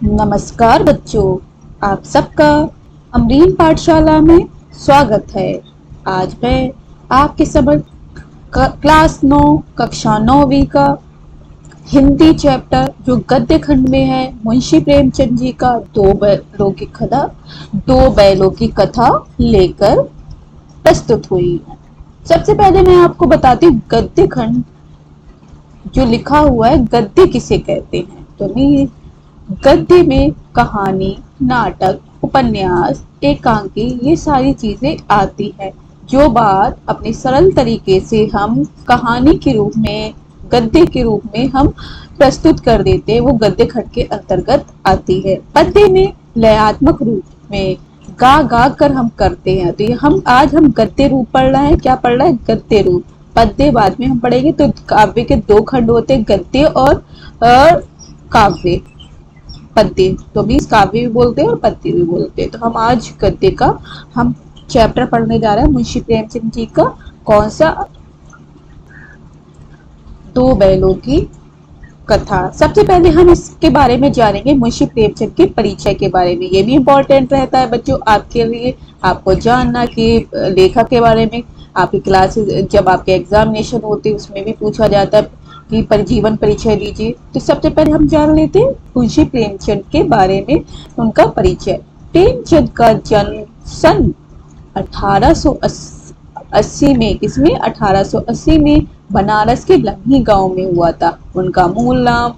नमस्कार बच्चों, आप सबका अमरीन पाठशाला में स्वागत है। आज मैं आपके समझ क्लास 9 कक्षा 9वीं का हिंदी चैप्टर जो गद्य खंड में है मुंशी प्रेमचंद जी का दो बैलों की कथा लेकर प्रस्तुत हुई है। सबसे पहले मैं आपको बताती हूँ गद्य खंड जो लिखा हुआ है गद्य किसे कहते हैं। तो नहीं, गद्य में कहानी, नाटक, उपन्यास, एकांकी ये सारी चीजें आती है। जो बात अपने सरल तरीके से हम कहानी के रूप में, गद्य के रूप में हम प्रस्तुत कर देते हैं, वो गद्य खंड के अंतर्गत आती है। पद्य में लयात्मक रूप में गा गा कर हम करते हैं। तो ये हम गद्य रूप पढ़ रहे हैं। क्या पढ़ रहे हैं? गद्य रूप। पद्य बाद में हम पढ़ेंगे। तो काव्य के दो खंड होते हैं, गद्य और काव्य। पद्य तो भी काव्य भी बोलते हैं और पद्य भी बोलते हैं। तो हम आज गद्य का हम चैप्टर पढ़ने जा रहे हैं मुंशी प्रेमचंद जी का। कौन सा? दो बैलों की कथा। सबसे पहले हम इसके बारे में जानेंगे, मुंशी प्रेमचंद के परिचय के बारे में। ये भी इम्पोर्टेंट रहता है बच्चों आपके लिए, आपको जानना कि लेखक के बारे में। आपकी क्लासेस जब आपके एग्जामिनेशन होते हैं उसमें भी पूछा जाता है कि जीवन परिचय दीजिए। तो सबसे पहले हम जान लेते हैं मुंशी प्रेमचंद के बारे में, उनका परिचय। प्रेमचंद का जन्म सन 1880 में, किसमें? 1880 में बनारस के लम्ही गांव में हुआ था। उनका मूल नाम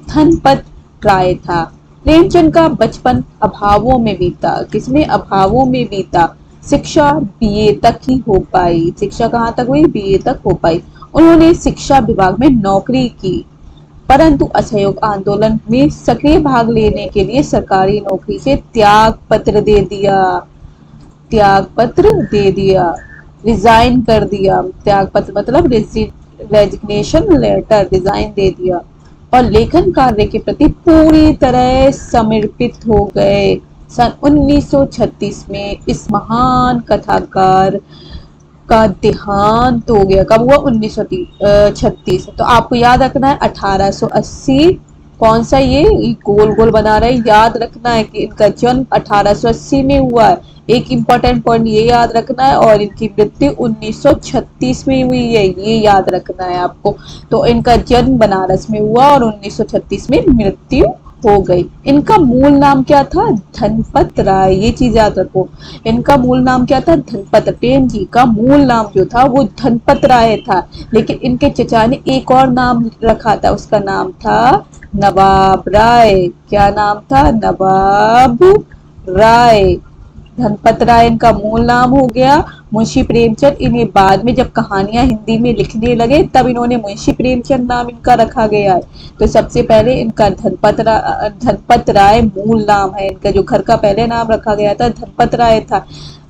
धनपत राय था। प्रेमचंद का बचपन अभावों में बीता। किसमें? अभावों में बीता। शिक्षा बीए तक ही हो पाई। शिक्षा कहाँ तक हुई? बीए तक हो पाई। उन्होंने शिक्षा विभाग में नौकरी की, परंतु असहयोग आंदोलन में सक्रिय भाग लेने के लिए सरकारी नौकरी से त्याग पत्र दे दिया, रिजाइन कर दिया। त्याग पत्र मतलब रेजिग्नेशन लेटर, रिजाइन दे दिया और लेखन कार्य के प्रति पूरी तरह समर्पित हो गए। सन 1936 में इस महान कथाकार का देहांत हो गया। कब हुआ? 1936। तो आपको याद रखना है 1880। कौन सा? ये गोल गोल बना रहे, याद रखना है कि इनका जन्म 1880 में हुआ है। एक इंपॉर्टेंट पॉइंट ये याद रखना है। और इनकी मृत्यु 1936 में हुई है, ये याद रखना है आपको। तो इनका जन्म बनारस में हुआ और 1936 में मृत्यु हो गई। इनका मूल नाम क्या था? धनपत राय। ये चीज याद रखो, इनका मूल नाम क्या था? धनपत। प्रेम जी का मूल नाम जो था वो धनपत राय था, लेकिन इनके चचा ने एक और नाम रखा था, उसका नाम था नवाब राय। क्या नाम था? नवाब राय। धनपत राय इनका मूल नाम हो गया। मुंशी प्रेमचंद इन्हें बाद में जब कहानियां हिंदी में लिखने लगे तब इन्होंने मुंशी प्रेमचंद नाम इनका रखा गया है। तो सबसे पहले इनका धनपत राय मूल नाम है। इनका जो घर का पहले नाम रखा गया था धनपत राय था,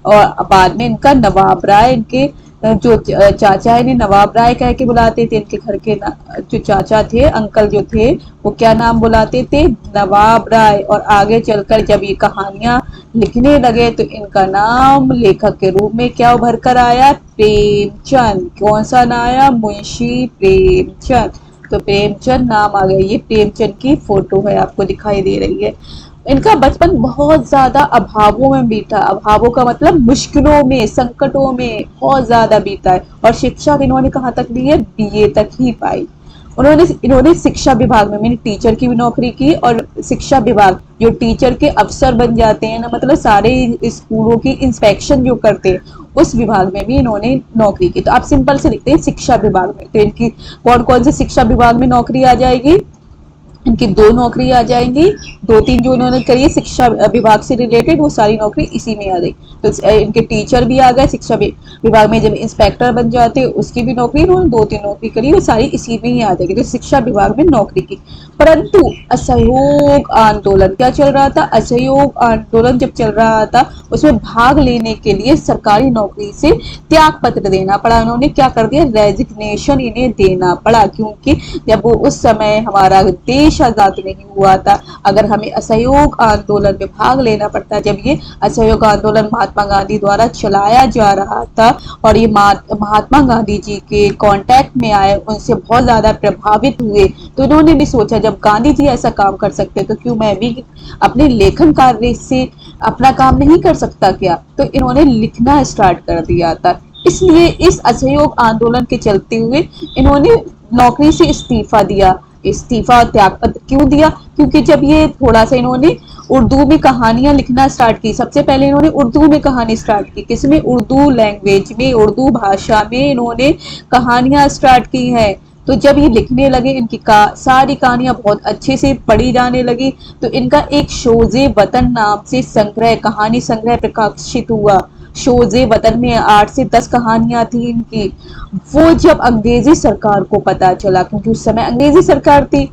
और बाद में इनका नवाब राय, इनके जो चाचा है इन्हें नवाब राय कह के बुलाते थे। इनके घर के जो चाचा थे, अंकल जो थे, वो क्या नाम बुलाते थे? नवाब राय। और आगे चलकर जब ये कहानियां लिखने लगे तो इनका नाम लेखक के रूप में क्या उभर कर आया? प्रेमचंद। कौन सा नाम आया? मुंशी प्रेमचंद। तो प्रेमचंद नाम आ गया। ये प्रेमचंद की फोटो है, आपको दिखाई दे रही है। इनका बचपन बहुत ज्यादा अभावों में बीता। अभावों का मतलब मुश्किलों में, संकटों में बहुत ज्यादा बीता है। और शिक्षा इन्होंने कहाँ तक ली है? बीए तक ही पाई। इन्होंने शिक्षा विभाग में, मैंने टीचर की भी नौकरी की, और शिक्षा विभाग जो टीचर के अफसर बन जाते हैं ना, मतलब सारे स्कूलों की इंस्पेक्शन जो करते हैं, उस विभाग में भी इन्होंने नौकरी की। तो आप सिंपल से लिखते हैं शिक्षा विभाग में। तो इनकी कौन कौन से शिक्षा विभाग में नौकरी आ जाएगी? इनकी दो नौकरी आ जाएंगी। दो तीन जो इन्होंने करी है शिक्षा विभाग से रिलेटेड, वो सारी नौकरी इसी में आ गई। तो इनके टीचर भी आ गए शिक्षा विभाग में। जब इंस्पेक्टर बन जाते हैं उसकी भी नौकरी, इन्होंने दो तीन नौकरी करी, वो सारी इसी में ही आ जाएगी। तो शिक्षा विभाग में नौकरी की। परंतु असहयोग आंदोलन क्या चल रहा था? असहयोग आंदोलन जब चल रहा था उसमें भाग लेने के लिए सरकारी नौकरी से त्याग पत्र देना पड़ा। उन्होंने क्या कर दिया? रेजिग्नेशन इन्हें देना पड़ा, क्योंकि जब वो उस समय हमारा देश देश आजाद नहीं हुआ था, अगर हमें असहयोग आंदोलन में भाग लेना पड़ता, जब ये असहयोग आंदोलन महात्मा गांधी द्वारा चलाया जा रहा था और ये महात्मा गांधी जी के कांटेक्ट में आए, उनसे बहुत ज्यादा प्रभावित हुए, तो इन्होंने भी सोचा जब गांधी जी ऐसा काम कर सकते तो क्यों मैं भी अपने लेखन कार्य से अपना काम नहीं कर सकता क्या। तो इन्होंने लिखना स्टार्ट कर दिया था। इसलिए इस असहयोग आंदोलन के चलते हुए इन्होंने नौकरी से इस्तीफा दिया। इस्तीफा त्यागपत्र क्यों दिया, क्योंकि जब ये थोड़ा सा इन्होंने उर्दू में कहानियां लिखना स्टार्ट की, सबसे पहले इन्होंने उर्दू में कहानी स्टार्ट की, किसमें, उर्दू लैंग्वेज में, उर्दू भाषा में इन्होंने कहानियां स्टार्ट की है। तो जब ये लिखने लगे, इनकी सारी कहानियां बहुत अच्छे से पढ़ी जाने लगी, तो इनका एक शोजे वतन नाम से संग्रह, कहानी संग्रह प्रकाशित हुआ। शोजे वतन में 8 से 10 कहानियां थी इनकी। वो जब अंग्रेजी सरकार को पता चला, क्योंकि उस समय अंग्रेजी सरकार थी,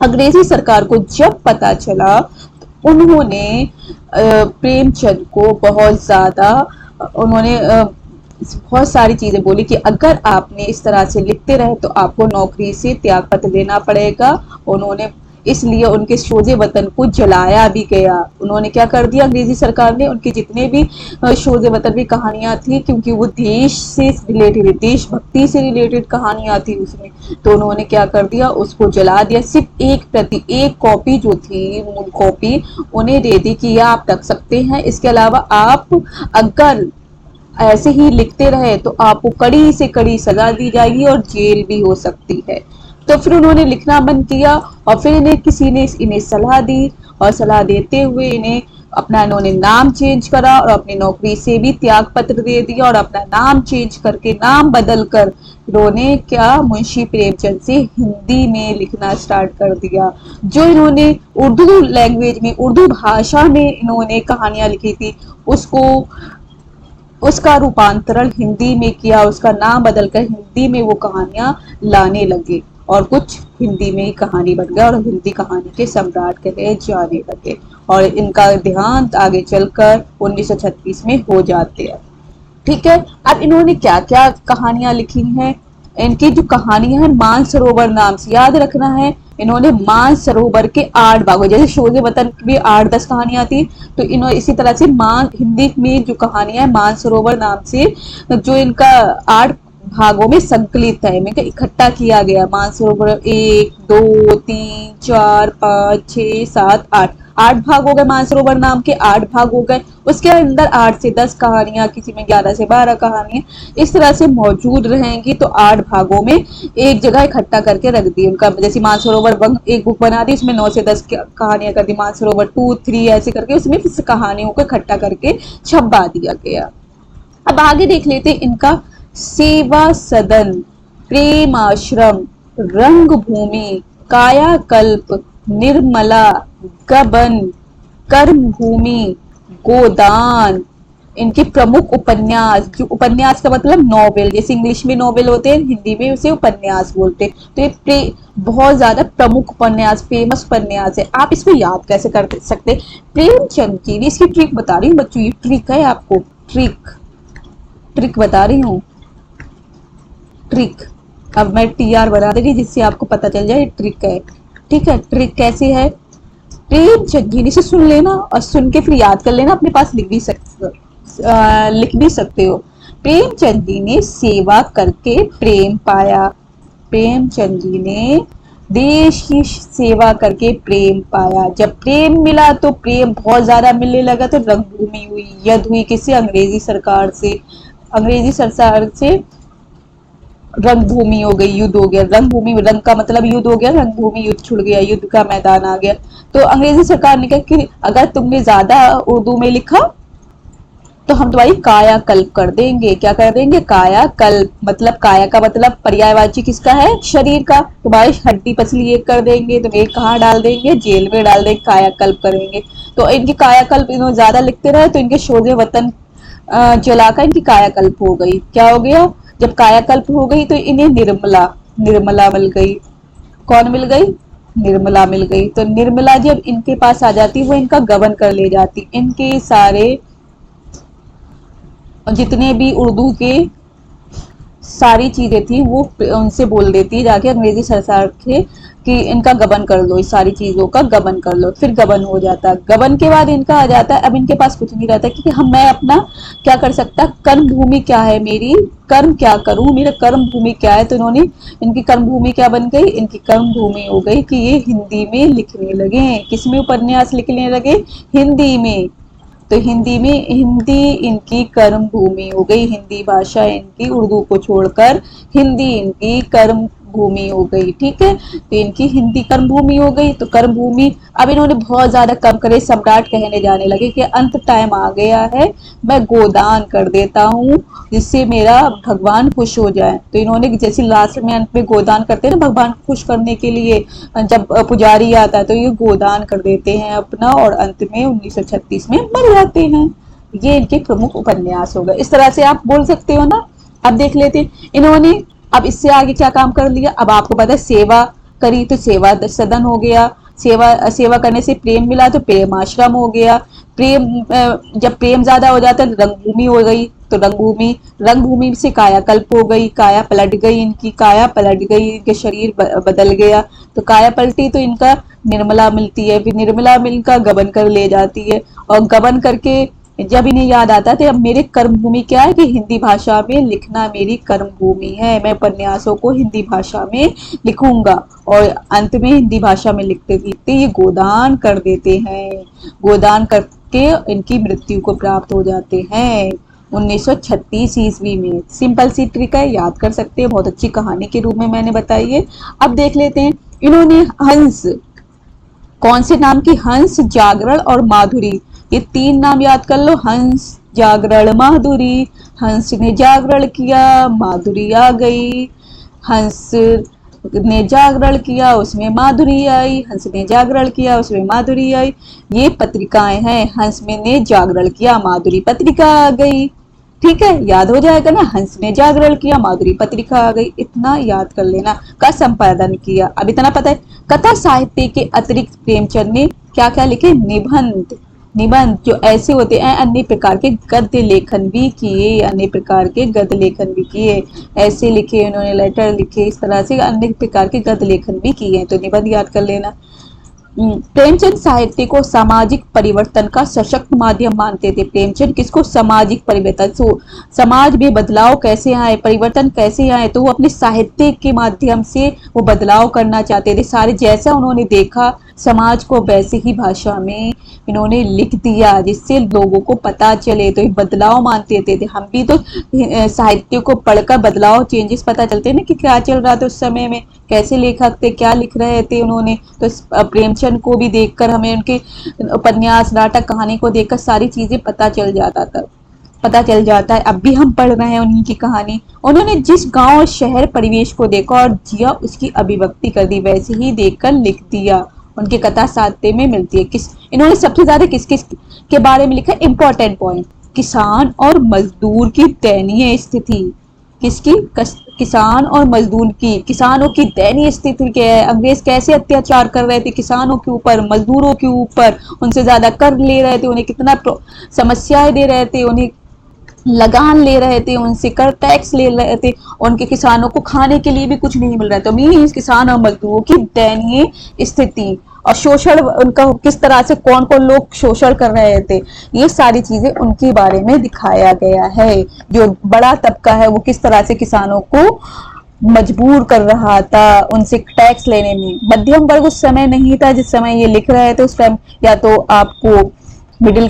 अंग्रेजी सरकार को जब पता चला तो उन्होंने प्रेमचंद को बहुत ज्यादा, उन्होंने बहुत सारी चीजें बोली कि अगर आपने इस तरह से लिखते रहे तो आपको नौकरी से त्यागपत्र लेना पड़ेगा। उन्होंने इसलिए उनके शोजे वतन को जलाया भी गया। उन्होंने क्या कर दिया, अंग्रेजी सरकार ने उनके जितने भी शोजे वतन की कहानियां थी, क्योंकि वो देश से रिलेटेड, देशभक्ति से रिलेटेड कहानियां थी उसमें, तो उन्होंने क्या कर दिया, उसको जला दिया। सिर्फ एक प्रति, एक कॉपी जो थी, मूल कॉपी उन्हें दे दी कि यह आप रख सकते हैं, इसके अलावा आप अगर ऐसे ही लिखते रहे तो आपको कड़ी से कड़ी सजा दी जाएगी और जेल भी हो सकती है। तो फिर उन्होंने लिखना बंद किया और फिर इन्हें किसी ने इन्हें सलाह दी, और सलाह देते हुए इन्हें अपना, इन्होंने नाम चेंज करा और अपनी नौकरी से भी त्याग पत्र दे दिया और अपना नाम चेंज करके, नाम बदल कर इन्होंने क्या, मुंशी प्रेमचंद से हिंदी में लिखना स्टार्ट कर दिया। जो इन्होंने उर्दू लैंग्वेज में, उर्दू भाषा में इन्होंने कहानियां लिखी थी, उसका रूपांतरण हिंदी में किया, उसका नाम बदलकर हिंदी में वो कहानियां लाने लगे और कुछ हिंदी में ही कहानी बन गया और हिंदी कहानी के सम्राट कहे जाने लगे, और इनका देहांत आगे चलकर 1936 में हो जाते हैं। ठीक है, अब इन्होंने क्या क्या कहानियां लिखी हैं। इनकी जो कहानियां हैं, मानसरोवर नाम से याद रखना है। इन्होंने मानसरोवर के 8 भागों, जैसे शोजे वतन की भी 8-10 कहानियां थी, तो इन्होंने इसी तरह से हिंदी में जो कहानियां है मानसरोवर नाम से, जो इनका 8 भागों में संकलित है, इनका इकट्ठा किया गया। मानसरोवर 1, 2, 3, 4, 5, 6, 7, 8 भाग हो गए। मानसरोवर नाम के 8 भाग हो गए। उसके अंदर 8 से 10 कहानियां, किसी में 11 से 12 कहानियां इस तरह से मौजूद रहेंगी। तो 8 भागों में एक जगह इकट्ठा करके रख दी उनका, जैसे मानसरोवर एक बुक बना दी, इसमें 9 से 10 कहानियां कर दी, मानसरोवर 2, 3 ऐसे करके उसमें कहानियों को इकट्ठा करके छपवा दिया गया। अब आगे देख लेते इनका सेवा सदन, प्रेम आश्रम, रंग भूमि, कायाकल्प, निर्मला, गबन, कर्म भूमि, गोदान, इनके प्रमुख उपन्यास, जो उपन्यास का मतलब नॉवेल, जैसे इंग्लिश में नॉवेल होते हैं, हिंदी में उसे उपन्यास बोलते हैं। तो ये बहुत ज्यादा प्रमुख उपन्यास, फेमस उपन्यास है। आप इसको याद कैसे कर सकते, प्रेमचंद की, इसकी ट्रिक बता रही हूँ बच्चों, ये ट्रिक है आपको, ट्रिक बता रही हूँ, ट्रिक। अब मैं TR बना देगी जिससे आपको पता चल जाए ट्रिक है। ठीक है, ट्रिक कैसी है, प्रेमचंद जी, इसे सुन लेना और सुन के फिर याद कर लेना, अपने पास लिख भी सकते हो। प्रेमचंद जी ने सेवा करके प्रेम पाया। प्रेमचंद जी ने देश की सेवा करके प्रेम पाया। जब प्रेम मिला तो प्रेम बहुत ज्यादा मिलने लगा, तो रंगभूमि हुई, युद्ध हुई, किससे, अंग्रेजी सरकार से। अंग्रेजी सरकार से रंगभूमि हो गई, युद्ध हो गया। रंगभूमि, रंग का मतलब युद्ध हो गया, रंगभूमि युद्ध छुड़ गया, युद्ध का मैदान आ गया। तो अंग्रेजी सरकार ने कहा कि अगर तुमने ज्यादा उर्दू में लिखा तो हम तुम्हारी कायाकल्प कर देंगे। क्या कर देंगे, कायाकल्प, मतलब काया का मतलब पर्यायवाची किसका है, शरीर का। तुम्हारी हड्डी पसली एक कर देंगे, तुम्हें कहाँ डाल देंगे, जेल में डाल देंगे, कायाकल्प करेंगे। तो इनकी कायाकल्प, इन्होंने ज्यादा लिखते रहे तो इनके शोजे वतन जलाकर इनकी कायाकल्प हो गई। क्या हो गया, जब कायाकल्प हो गई तो इन्हें निर्मला मिल गई। कौन मिल गई, निर्मला मिल गई। तो निर्मला जब इनके पास आ जाती, वो इनका गबन कर ले जाती। इनके सारे जितने भी उर्दू के सारी चीजें थी वो उनसे बोल देती जाके अंग्रेजी सरकार के कि इनका गबन कर लो, इस सारी चीजों का गबन कर लो। फिर गबन हो जाता है, गबन के बाद इनका आ जाता है, अब इनके पास कुछ नहीं रहता क्योंकि हम मैं अपना क्या कर सकता, कर्म भूमि क्या है मेरी, कर्म क्या करूं, मेरा कर्म भूमि क्या है। तो इन्होंने, इनकी कर्म भूमि क्या बन गई, इनकी कर्म भूमि हो गई कि ये हिंदी में लिखने लगे। किसमें उपन्यास लिखने लगे, हिंदी में। तो हिंदी में, हिंदी इनकी कर्म भूमि हो गई, हिंदी भाषा इनकी, उर्दू को छोड़कर हिंदी इनकी कर्म भूमि हो गई। ठीक है, तो इनकी हिंदी कर्म भूमि हो गई। तो कर्म भूमि अब इन्होंने बहुत ज्यादा कम करे, सम्राट कहने जाने लगे कि अंत टाइम आ गया है, मैं गोदान कर देता हूँ जिससे मेरा भगवान खुश हो जाए। तो इन्होंने जैसे लास्ट में अंत में गोदान करते हैं ना भगवान को खुश करने के लिए, जब पुजारी आता है तो ये गोदान कर देते हैं अपना, और अंत में 1936 में मर जाते हैं। ये इनके प्रमुख उपन्यास हो गए। इस तरह से आप बोल सकते हो ना। अब देख लेते हैं इन्होंने अब इससे आगे क्या काम कर लिया। अब आपको पता है सेवा करी तो सेवा सदन हो गया, सेवा सेवा करने से प्रेम मिला तो प्रेम आश्रम हो गया। प्रेम जब प्रेम ज्यादा हो जाता है तो रंगभूमि हो गई, तो रंगभूमि, रंगभूमि से कायाकल्प हो गई, काया पलट गई, इनकी काया पलट गई, इनके शरीर बदल गया। तो काया पलटी तो इनका निर्मला मिलती है, फिर निर्मला मिल का गबन कर ले जाती है, और गबन करके जब इन्हें याद आता है तो अब मेरे कर्म भूमि क्या है कि हिंदी भाषा में लिखना मेरी कर्म भूमि है, मैं उपन्यासों को हिंदी भाषा में लिखूंगा। और अंत में हिंदी भाषा में लिखते लिखते ये गोदान कर देते हैं, गोदान करके इनकी मृत्यु को प्राप्त हो जाते हैं 1936 ईस्वी में। सिंपल सी ट्रिक है, याद कर सकते हैं, बहुत अच्छी कहानी के रूप में मैंने बताई है। अब देख लेते हैं इन्होंने हंस, कौन से नाम की, हंस, जागरण और माधुरी, ये तीन नाम याद कर लो, हंस, जागरण, माधुरी। हंस ने जागरण किया, माधुरी आ गई। हंस ने जागरण किया, उसमें माधुरी आई, हंस ने जागरण किया, उसमें माधुरी आई। ये पत्रिकाएं हैं, हंस में ने जागरण किया, माधुरी पत्रिका आ गई। ठीक है, याद हो जाएगा ना, हंस ने जागरण किया, माधुरी पत्रिका आ गई, इतना याद कर लेना। का संपादन किया, अब इतना पता है। कथा साहित्य के अतिरिक्त प्रेमचंद ने क्या क्या लिखे, निबंध, निबंध जो ऐसे होते हैं, अन्य प्रकार के गद्य लेखन भी किए, अन्य प्रकार के गद्य लेखन भी किए, ऐसे लिखे उन्होंने, लेटर लिखे, इस तरह से अन्य प्रकार के गद्य लेखन भी किए हैं। तो निबंध याद कर लेना। प्रेमचंद साहित्य को सामाजिक परिवर्तन का सशक्त माध्यम मानते थे। प्रेमचंद किसको, सामाजिक परिवर्तन, समाज में बदलाव कैसे आए, परिवर्तन कैसे आए, तो वो अपने साहित्य के माध्यम से वो बदलाव करना चाहते थे। सारे जैसा उन्होंने देखा समाज को वैसे ही भाषा में इन्होंने लिख दिया जिससे लोगों को पता चले, तो ये बदलाव मानते थे। हम भी तो साहित्य को पढ़कर बदलाव, चेंजेस पता चलते ना कि क्या चल रहा था उस समय में, कैसे लेखक थे, क्या लिख रहे थे उन्होंने। तो प्रेमचंद को भी देखकर हमें उनके उपन्यास, नाटक, कहानी को देखकर सारी चीजें पता चल जाता था, पता चल जाता है। अब भी हम पढ़ रहे हैं उन्हीं की कहानी। उन्होंने जिस गांव और शहर परिवेश को देखा और जिया उसकी अभिव्यक्ति कर दी, वैसे ही देखकर लिख दिया। उनकी कथा साहित्य में मिलती है। किस, इन्होंने सबसे ज्यादा किस किस के बारे में लिखा, इंपॉर्टेंट पॉइंट, किसान और मजदूर की दयनीय स्थिति। किसकी, किसान और मजदूर की, किसानों की दयनीय स्थिति क्या है, अंग्रेज कैसे अत्याचार कर रहे थे किसानों के ऊपर, मजदूरों के ऊपर, उनसे ज्यादा कर ले रहे थे, उन्हें कितना समस्याएं दे रहे थे, उन्हें लगान ले रहे थे, उनसे कर टैक्स ले रहे थे, उनके किसानों को खाने के लिए भी कुछ नहीं मिल रहा था। मीन्स किसान और मजदूरों की दयनीय स्थिति और शोषण उनका किस तरह से, कौन कौन लोग शोषण कर रहे थे, ये सारी चीजें उनके बारे में दिखाया गया है। जो बड़ा तबका है वो किस तरह से किसानों को मजबूर कर रहा था उनसे टैक्स लेने में। मध्यम वर्ग उस समय नहीं था जिस समय ये लिख रहे थे, उस टाइम या तो आपको मिडिल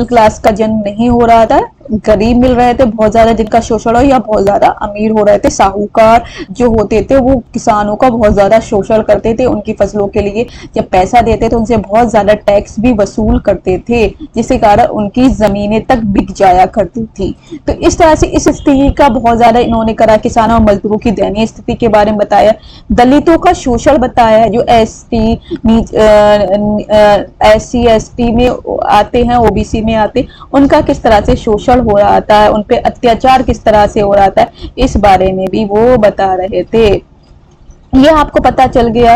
क्लास का जन्म नहीं हो रहा था, गरीब मिल रहे थे बहुत ज्यादा जिनका शोषण हो, या बहुत ज्यादा अमीर हो रहे थे। साहूकार जो होते थे वो किसानों का बहुत ज्यादा शोषण करते थे, उनकी फसलों के लिए जब पैसा देते थे उनसे बहुत ज्यादा टैक्स भी वसूल करते थे, जिसके कारण उनकी जमीनें तक बिक जाया करती थी। तो इस तरह से इस स्थिति का बहुत ज्यादा इन्होंने करा, किसानों और मजदूरों की दयनीय स्थिति के बारे में बताया, दलितों का शोषण बताया, जो SC ST में आते हैं, OBC में आते, उनका किस तरह से शोषण हो रहा था, उन पे अत्याचार किस तरह से हो रहा था, इस बारे में भी वो बता रहे थे। ये आपको पता चल गया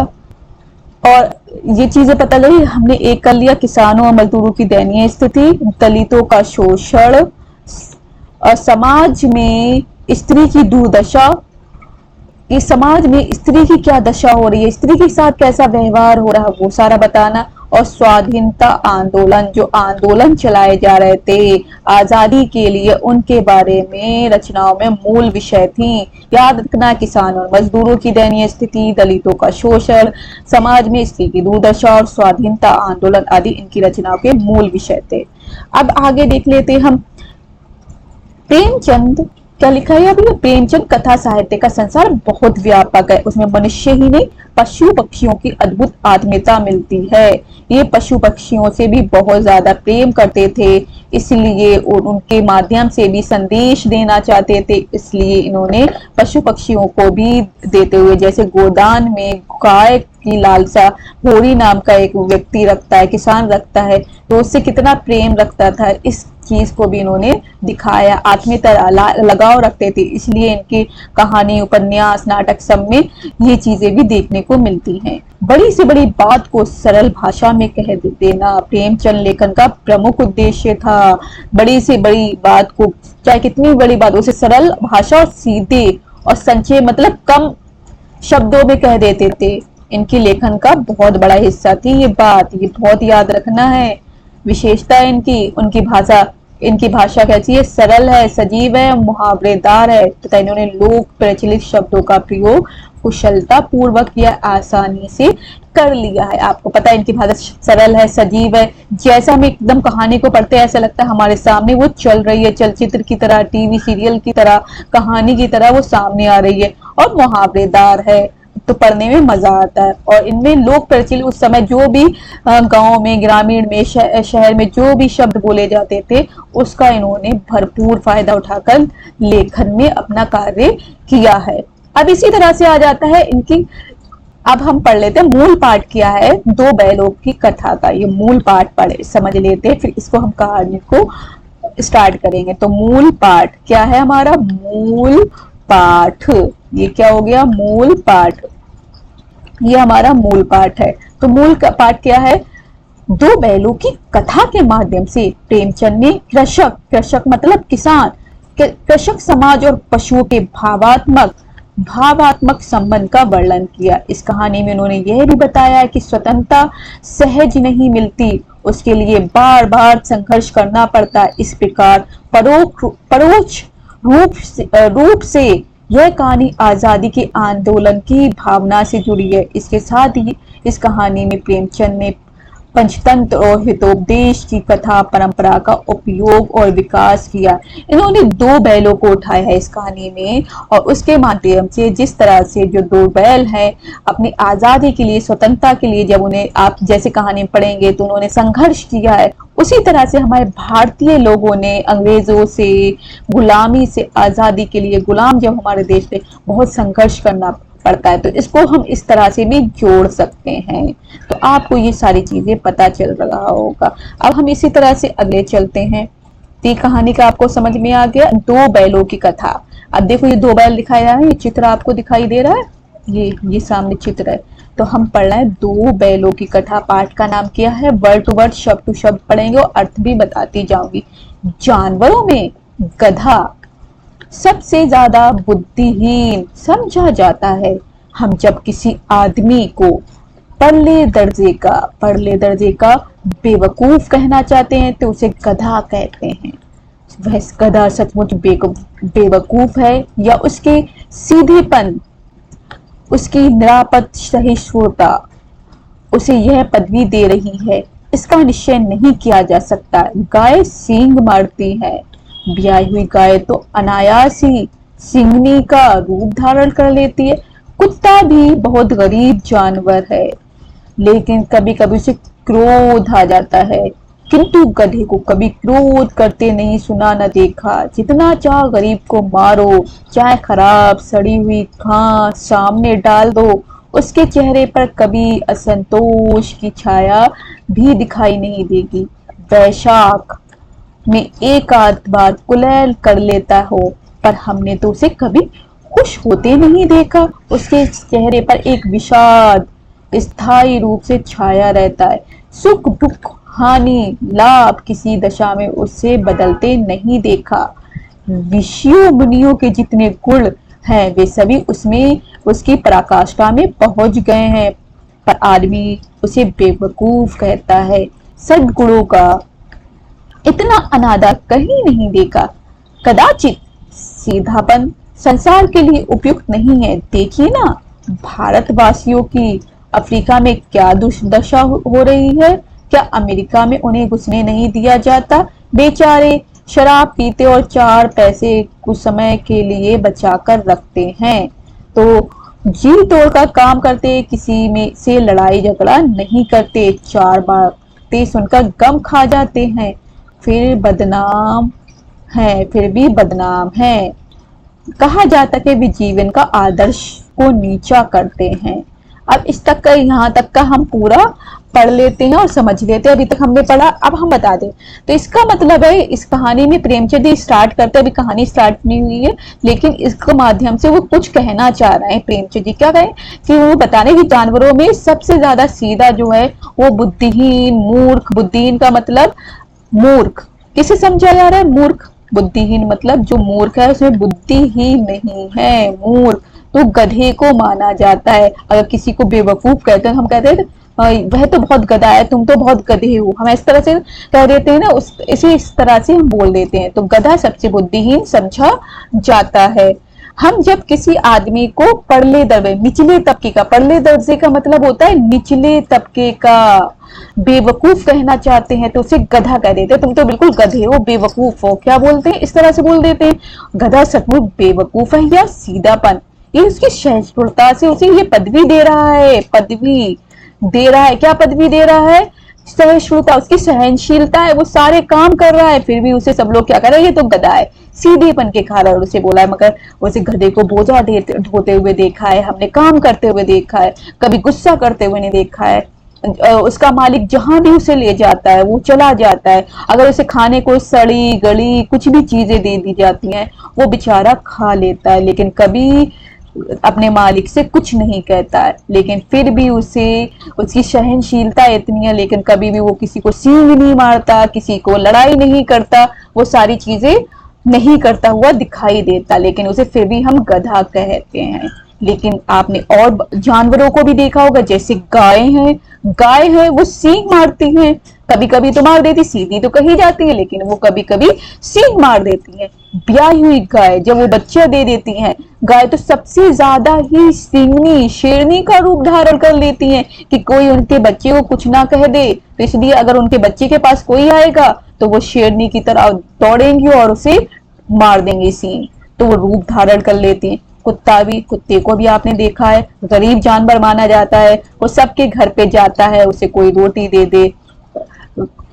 और ये चीजें पता लगी, हमने एक कर लिया, किसानों और मजदूरों की दयनीय स्थिति, दलितों का शोषण और समाज में स्त्री की दुर्दशा, कि समाज में स्त्री की क्या दशा हो रही है, स्त्री के साथ कैसा व्यवहार हो रहा है, वो सारा बताना। और स्वाधीनता आंदोलन, जो आंदोलन चलाए जा रहे थे आजादी के लिए, उनके बारे में रचनाओं में मूल विषय थी। याद रखना, किसानों और मजदूरों की दयनीय स्थिति, दलितों का शोषण, समाज में स्त्री की दुर्दशा और स्वाधीनता आंदोलन आदि इनकी रचनाओं के मूल विषय थे। अब आगे देख लेते हम प्रेमचंद क्या लिखा है। अभी प्रेमचंद कथा साहित्य का संसार बहुत व्यापक है, उसमें मनुष्य ही नहीं पशु पक्षियों की अद्भुत आत्मीयता मिलती है। ये पशु पक्षियों से भी बहुत ज्यादा प्रेम करते थे, इसलिए उनके माध्यम से भी संदेश देना चाहते थे, इसलिए इन्होंने पशु पक्षियों को भी देते हुए, जैसे गोदान में गाय की लालसा होरी नाम का एक व्यक्ति रखता है, किसान रखता है, तो उससे कितना प्रेम रखता था, इस चीज को भी इन्होंने दिखाया। आत्मीयता लगाव रखते थे, इसलिए इनकी कहानी, उपन्यास, नाटक सब में ये चीजें भी देखने को मिलती हैं। बड़ी से बड़ी बात को सरल भाषा में कह देना प्रेमचंद लेखन का प्रमुख उद्देश्य था। बड़ी से बड़ी बात को, चाहे कितनी बड़ी बात, उसे सरल भाषा और सीधे और संक्षेप, मतलब कम शब्दों में कह देते थे। इनकी लेखन का बहुत बड़ा हिस्सा थी ये बात, ये बहुत याद रखना है। विशेषता इनकी, इनकी भाषा कैसी है, सरल है, सजीव है, मुहावरेदार है तथा इन्होंने लोक प्रचलित शब्दों का प्रयोग कुशलता पूर्वक या आसानी से कर लिया है। आपको पता है इनकी भाषा सरल है, सजीव है, जैसा हम एकदम कहानी को पढ़ते हैं ऐसा लगता है हमारे सामने वो चल रही है, चलचित्र की तरह, टीवी सीरियल की तरह, कहानी की तरह वो सामने आ रही है। और मुहावरेदार है, तो पढ़ने में मजा आता है। और इनमें लोक प्रचलित उस समय जो भी गांव में, ग्रामीण में, शहर में जो भी शब्द बोले जाते थे, उसका इन्होंने भरपूर फायदा उठाकर लेखन में अपना कार्य किया है। अब इसी तरह से आ जाता है इनकी, अब हम पढ़ लेते हैं मूल पाठ क्या है दो बैलों की कथा का। ये मूल पाठ पढ़े समझ लेते हैं, फिर इसको हम कहानी को स्टार्ट करेंगे। तो मूल पाठ क्या है हमारा, मूल पाठ, ये क्या हो गया, मूल पाठ, ये हमारा मूल पाठ है। तो मूल पाठ क्या है, दो बैलों की कथा के माध्यम से प्रेमचंद ने कृषक मतलब किसान, कृषक समाज और पशुओं के भावात्मक संबंध का वर्णन किया। इस कहानी में उन्होंने यह भी बताया कि स्वतंत्रता सहज नहीं मिलती, उसके लिए बार बार संघर्ष करना पड़ता है। इस प्रकार परोक्ष रूप से यह कहानी आजादी के आंदोलन की भावना से जुड़ी है। इसके साथ ही इस कहानी में प्रेमचंद ने पंचतंत्र और हितोपदेश की कथा परंपरा का उपयोग और विकास किया। इन्होंने दो बैलों को उठाया है इस कहानी में, और उसके माध्यम से जिस तरह से जो दो बैल हैं अपनी आजादी के लिए, स्वतंत्रता के लिए, जब उन्हें आप जैसे कहानी पढ़ेंगे तो उन्होंने संघर्ष किया है, उसी तरह से हमारे भारतीय लोगों ने अंग्रेजों से, गुलामी से आजादी के लिए, गुलाम जब हमारे देश थे, बहुत संघर्ष करना पड़ता है। तो इसको हम इस तरह से भी जोड़ सकते हैं। तो आपको ये सारी चीजें पता चल रहा होगा। अब हम इसी तरह से अगले चलते हैं। तो कहानी का आपको समझ में आ गया, दो बैलों की कथा। अब देखो ये दो बैल दिखाया जा रहा है, ये चित्र आपको दिखाई दे रहा है, ये सामने चित्र है। तो हम पढ़ रहे हैं दो बैलों की कथा। पाठ का नाम क्या है, वर्ड टू वर्ड, शब्द टू शब्द पढ़ेंगे और अर्थ भी बताती जाऊंगी। जानवरों में गधा सबसे ज्यादा बुद्धिहीन समझा जाता है। हम जब किसी आदमी को परले दर्जे का बेवकूफ कहना चाहते हैं तो उसे गधा कहते हैं। वह गधा सचमुच बेवकूफ है या उसके सीधेपन, उसकी निरापद सहिष्णुता उसे यह पदवी दे रही है, इसका निश्चय नहीं किया जा सकता। गाय सींग मारती है, ब्याई हुई गाय तो अनायास ही सिंगनी का रूप धारण कर लेती है। कुत्ता भी बहुत गरीब जानवर है, लेकिन कभी कभी उसे क्रोध आ जाता है, किंतु गधे को कभी क्रोध करते नहीं सुना न देखा। जितना चाह गरीब को मारो, चाहे खराब सड़ी हुई घास सामने डाल दो, उसके चेहरे पर कभी असंतोष की छाया भी दिखाई नहीं देगी। वैशाख में एक आध बार कुलैल कर लेता हो, पर हमने तो उसे कभी खुश होते नहीं देखा। उसके चेहरे पर एक विषाद स्थायी रूप से छाया रहता है। सुख दुख हानि लाभ किसी दशा में उससे बदलते नहीं देखा। ऋषियों मुनियों के जितने गुण हैं वे सभी उसमें उसकी पराकाष्ठा में पहुंच गए हैं, पर आदमी उसे बेवकूफ कहता है। सद्गुणों का इतना अनादर कहीं नहीं देखा। कदाचित सीधापन संसार के लिए उपयुक्त नहीं है। देखिए ना, भारतवासियों की अफ्रीका में क्या दुर्दशा हो रही है। क्या अमेरिका में उन्हें घुसने नहीं दिया जाता। बेचारे शराब पीते और 4 पैसे कुछ समय के लिए बचा कर रखते हैं, तो जी तोड़ का काम करते, किसी में से लड़ाई झगड़ा नहीं करते, 4 बातें सुनकर गम खा जाते हैं, फिर बदनाम है, फिर भी बदनाम है। कहा जाता है कि वे जीवन का आदर्श को नीचा करते हैं। अब इस तक का, यहाँ तक का हम पूरा पढ़ लेते हैं और समझ लेते हैं। अभी तक हमने पढ़ा, अब हम बता दें। तो इसका मतलब है इस कहानी में प्रेमचंद जी स्टार्ट करते हैं, अभी कहानी स्टार्ट नहीं हुई है, लेकिन इसके माध्यम से वो कुछ कहना चाह रहे हैं। प्रेमचंद जी क्या कहें कि वो बता रहे कि जानवरों में सबसे ज्यादा सीधा जो है वो बुद्धिहीन, मूर्ख। बुद्धिहीन का मतलब मूर्ख। किसे समझा जा रहा है? मूर्ख। बुद्धिहीन मतलब जो मूर्ख है उसमें बुद्धि ही नहीं है, मूर्ख। तो गधे को माना जाता है। अगर किसी को बेवकूफ कहते हैं, हम कहते हैं वह तो बहुत गधा है, तुम तो बहुत गधे हो, हम इस तरह से कह देते हैं ना, इस तरह से हम बोल देते हैं। तो गधा सबसे बुद्धिहीन समझा जाता है। हम जब किसी आदमी को परले दर्जे, निचले तबके का, परले दर्जे का मतलब होता है निचले तबके का, बेवकूफ कहना चाहते हैं तो उसे गधा कह देते हैं। तुम तो बिल्कुल गधे हो, बेवकूफ हो, क्या बोलते हैं, इस तरह से बोल देते हैं। गधा सचमुच बेवकूफ है या सीधापन, ये उसकी सहिष्णुता से उसे ये पदवी दे रहा है, पदवी दे रहा है। क्या पदवी दे रहा है? सहिष्णुता, उसकी सहनशीलता है, वो सारे काम कर रहा है, फिर भी उसे सब लोग क्या कर रहे हैं, ये तो गधा है, सीधेपन के कारण उसे बोला है। मगर उसे गधे को बोझा ढोते हुए देखा है हमने, काम करते हुए देखा है, कभी गुस्सा करते हुए नहीं देखा है। उसका मालिक जहां भी उसे ले जाता है वो चला जाता है। अगर उसे खाने को सड़ी गली कुछ भी चीजें दे दी जाती हैं वो बेचारा खा लेता है, लेकिन कभी अपने मालिक से कुछ नहीं कहता है। लेकिन फिर भी उसे, उसकी सहनशीलता इतनी है, लेकिन कभी भी वो किसी को सींग नहीं मारता, किसी को लड़ाई नहीं करता, वो सारी चीजें नहीं करता हुआ दिखाई देता, लेकिन उसे फिर भी हम गधा कहते हैं। लेकिन आपने और जानवरों को भी देखा होगा, जैसे गाय हैं, गाय है वो सींग मारती हैं, कभी कभी तो मार देती, सीधी तो कही जाती है, लेकिन वो कभी कभी सींग मार देती है। ब्याही हुई गाय जब वो बच्चे दे देती हैं, गाय तो सबसे ज्यादा ही सिंगनी, शेरनी का रूप धारण कर लेती हैं कि कोई उनके बच्चे को कुछ ना कह दे। तो इसलिए अगर उनके बच्चे के पास कोई आएगा तो वो शेरनी की तरह दौड़ेंगी और उसे मार देंगे सींग, तो वो रूप धारण कर लेती हैं। कुत्ता भी, कुत्ते को भी आपने देखा है, गरीब जानवर माना जाता है, वो सबके घर पे जाता है, उसे कोई रोटी दे दे,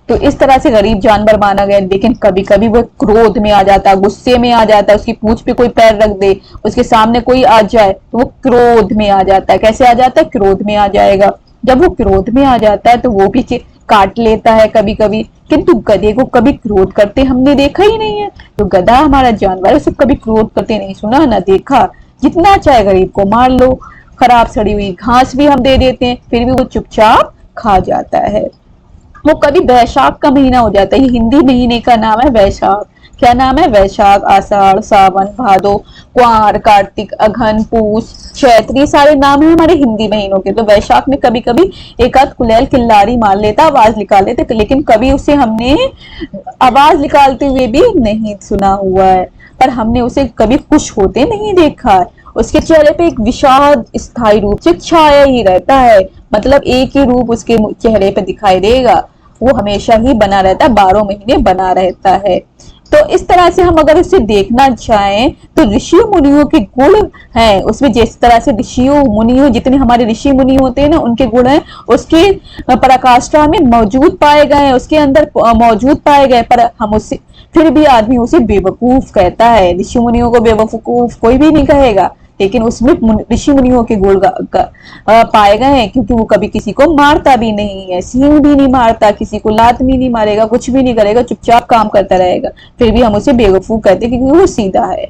तो इस तरह से गरीब जानवर माना गया। लेकिन कभी कभी वो क्रोध में आ जाता है, गुस्से में आ जाता है, उसकी पूंछ पे कोई पैर रख दे, उसके सामने कोई आ जाए तो वो क्रोध में आ जाता है। कैसे आ जाता है? क्रोध में आ जाएगा। जब वो क्रोध में आ जाता है तो वो भी काट लेता है कभी कभी, किंतु गधे को कभी क्रोध करते हमने देखा ही नहीं है। तो गधा हमारा जानवर है, उसे कभी क्रोध करते नहीं सुना ना देखा। जितना चाहे गरीब को मार लो, खराब सड़ी हुई घास भी हम दे देते हैं, फिर भी वो चुपचाप खा जाता है। वो कभी वैशाख का महीना हो जाता है, ये हिंदी महीने का नाम है वैशाख। क्या नाम है? वैशाख, आषाढ़, सावन, भादो, क्वार, कार्तिक, अघन, पूस, चैत्र, ये सारे नाम है हमारे हिंदी महीनों के। तो वैशाख में कभी कभी एक आध कुलैल किल्लारी मार लेता, आवाज निकाल लेते, लेकिन कभी उसे हमने आवाज निकालते हुए भी नहीं सुना हुआ है, पर हमने उसे कभी खुश होते नहीं देखा है। उसके चेहरे पे एक विषाद स्थायी रूप से छाया ही रहता है, मतलब एक ही रूप उसके चेहरे पे दिखाई देगा, वो हमेशा ही बना रहता है, 12 महीने बना रहता है। तो इस तरह से हम अगर इसे देखना चाहें तो ऋषि मुनियों के गुण हैं उसमें, जिस तरह से ऋषियों मुनियों, जितने हमारे ऋषि मुनि होते हैं ना, उनके गुण हैं उसके पराकाष्ठा में मौजूद पाए गए हैं, उसके अंदर मौजूद पाए गए, पर हम उससे फिर भी आदमी उसे बेवकूफ कहता है। ऋषि मुनियों को बेवकूफ कोई भी नहीं कहेगा, लेकिन उसमें ऋषि मुनियों के गुण पाए गए हैं, क्योंकि वो कभी किसी को मारता भी नहीं है, सींग भी नहीं मारता, किसी को लात भी नहीं मारेगा, कुछ भी नहीं करेगा, चुपचाप काम करता रहेगा, फिर भी हम उसे बेवकूफ कहते हैं क्योंकि वो सीधा है।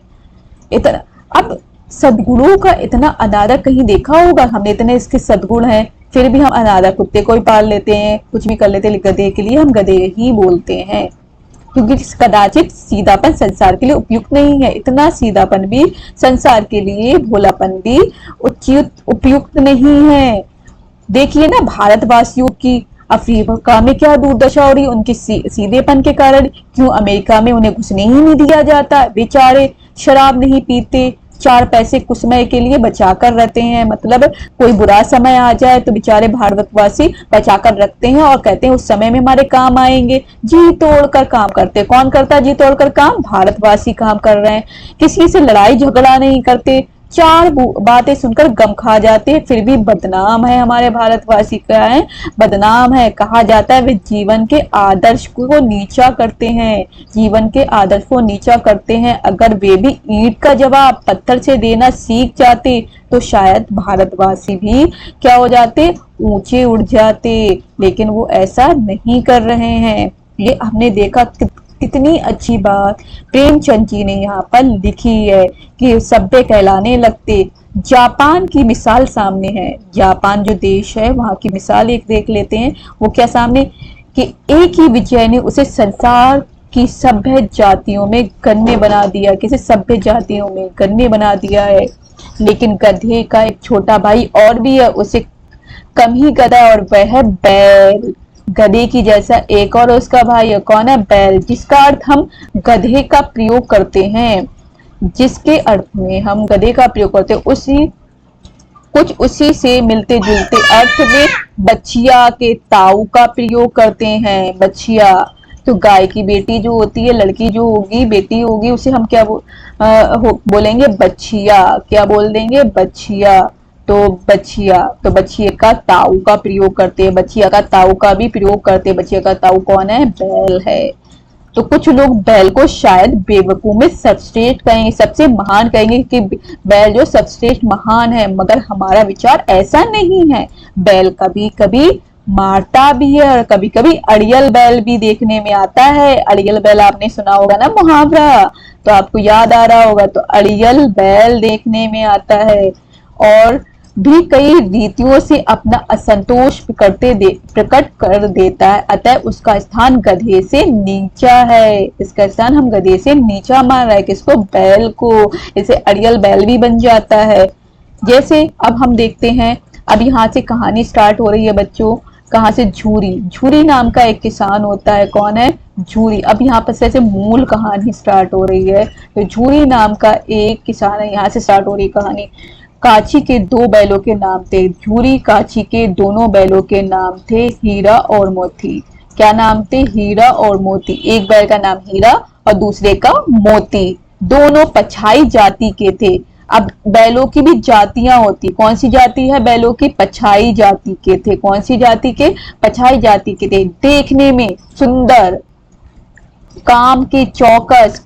इतना, अब सदगुणों का इतना अनादर कहीं देखा होगा हमने? इतने इसके सदगुण हैं, फिर भी हम अनादर, कुत्ते को ही पाल लेते हैं, कुछ भी कर लेते हैं, गधे के लिए हम गधे ही बोलते हैं। क्योंकि कदाचित सीधापन संसार के लिए उपयुक्त नहीं है। इतना सीधापन भी संसार के लिए, भोलापन भी उपयुक्त नहीं है। देखिए ना भारतवासियों की अफ्रीका में क्या दुर्दशा हो रही है उनके सीधेपन के कारण। क्यों अमेरिका में उन्हें घुसने ही नहीं दिया जाता? बेचारे शराब नहीं पीते, 4 पैसे कुछ समय के लिए बचा कर रहते हैं। मतलब कोई बुरा समय आ जाए तो बेचारे भारतवासी बचा कर रखते हैं और कहते हैं उस समय में हमारे काम आएंगे। जी तोड़ कर काम करते। कौन करता है जी तोड़ कर काम? भारतवासी काम कर रहे हैं। किसी से लड़ाई झगड़ा नहीं करते, 4 बातें सुनकर गम खा जाते हैं, फिर भी बदनाम है हमारे भारतवासी। क्या है? बदनाम है। कहा जाता है वे जीवन के आदर्श को नीचा करते हैं, जीवन के आदर्श को नीचा करते हैं। अगर वे भी ईंट का जवाब पत्थर से देना सीख जाते तो शायद भारतवासी भी क्या हो जाते? ऊंचे उड़ जाते। लेकिन वो ऐसा नहीं कर रहे हैं। ये हमने देखा कितनी अच्छी बात प्रेमचंद जी ने यहाँ पर लिखी है कि सभ्य कहलाने लगते। जापान की मिसाल सामने है। जापान जो देश है वहां की मिसाल एक देख लेते हैं। वो क्या सामने कि एक ही विजय ने उसे संसार की सभ्य जातियों में गण्य बना दिया। किसी सभ्य जातियों में गण्य बना दिया है। लेकिन गधे का एक छोटा भाई और भी है, उसे कम ही गधा, और वह है बैल। गधे की जैसा एक और उसका भाई है, कौन है? बैल। जिसका अर्थ हम गधे का प्रयोग करते हैं, जिसके अर्थ में हम गधे का प्रयोग करते हैं, उसी से मिलते जुलते अर्थ में बछिया के ताऊ का प्रयोग करते हैं। बछिया तो गाय की बेटी जो होती है, लड़की जो होगी, बेटी होगी, उसे हम क्या बोलेंगे? बछिया। क्या बोल देंगे? बछिया। तो बछिए का ताऊ का प्रयोग करते हैं, बछिया का ताऊ का भी प्रयोग करते हैं। बछिया का ताऊ कौन है? बैल है। तो कुछ लोग बैल को शायद बेवकूफ में सर्वश्रेष्ठ कहेंगे, सबसे महान कहेंगे कि बैल जो सर्वश्रेष्ठ महान है, मगर हमारा विचार ऐसा नहीं है। बैल कभी कभी मारता भी है और कभी कभी अड़ियल बैल भी देखने में आता है। अड़ियल बैल आपने सुना होगा ना मुहावरा, तो आपको याद आ रहा होगा। तो अड़ियल बैल देखने में आता है और भी कई रीतियों से अपना असंतोष प्रकट कर देता है। अतः उसका स्थान गधे से नीचा है। इसका स्थान हम गधे से नीचा मान रहे हैं। किसको? बैल को। इसे अड़ियल बैल भी बन जाता है। जैसे अब हम देखते हैं, अब यहाँ से कहानी स्टार्ट हो रही है बच्चों। कहाँ से? झूरी नाम का एक किसान होता है। कौन है? झूरी। अब यहाँ पर से मूल कहानी स्टार्ट हो रही है। तो झूरी नाम का एक किसान है, यहाँ से स्टार्ट हो रही कहानी। काची के 2 बैलों के नाम थे। झूरी काची के दोनों बैलों के नाम थे हीरा और मोती। क्या नाम थे? हीरा और मोती। एक बैल का नाम हीरा और दूसरे का मोती। दोनों पछाई जाति के थे। अब बैलों की भी जातियां होती। कौन सी जाति है बैलों की? पछाई जाति के थे। कौन सी जाति के? पछाई जाति के थे। देखने में सुंदर, काम के चौकस,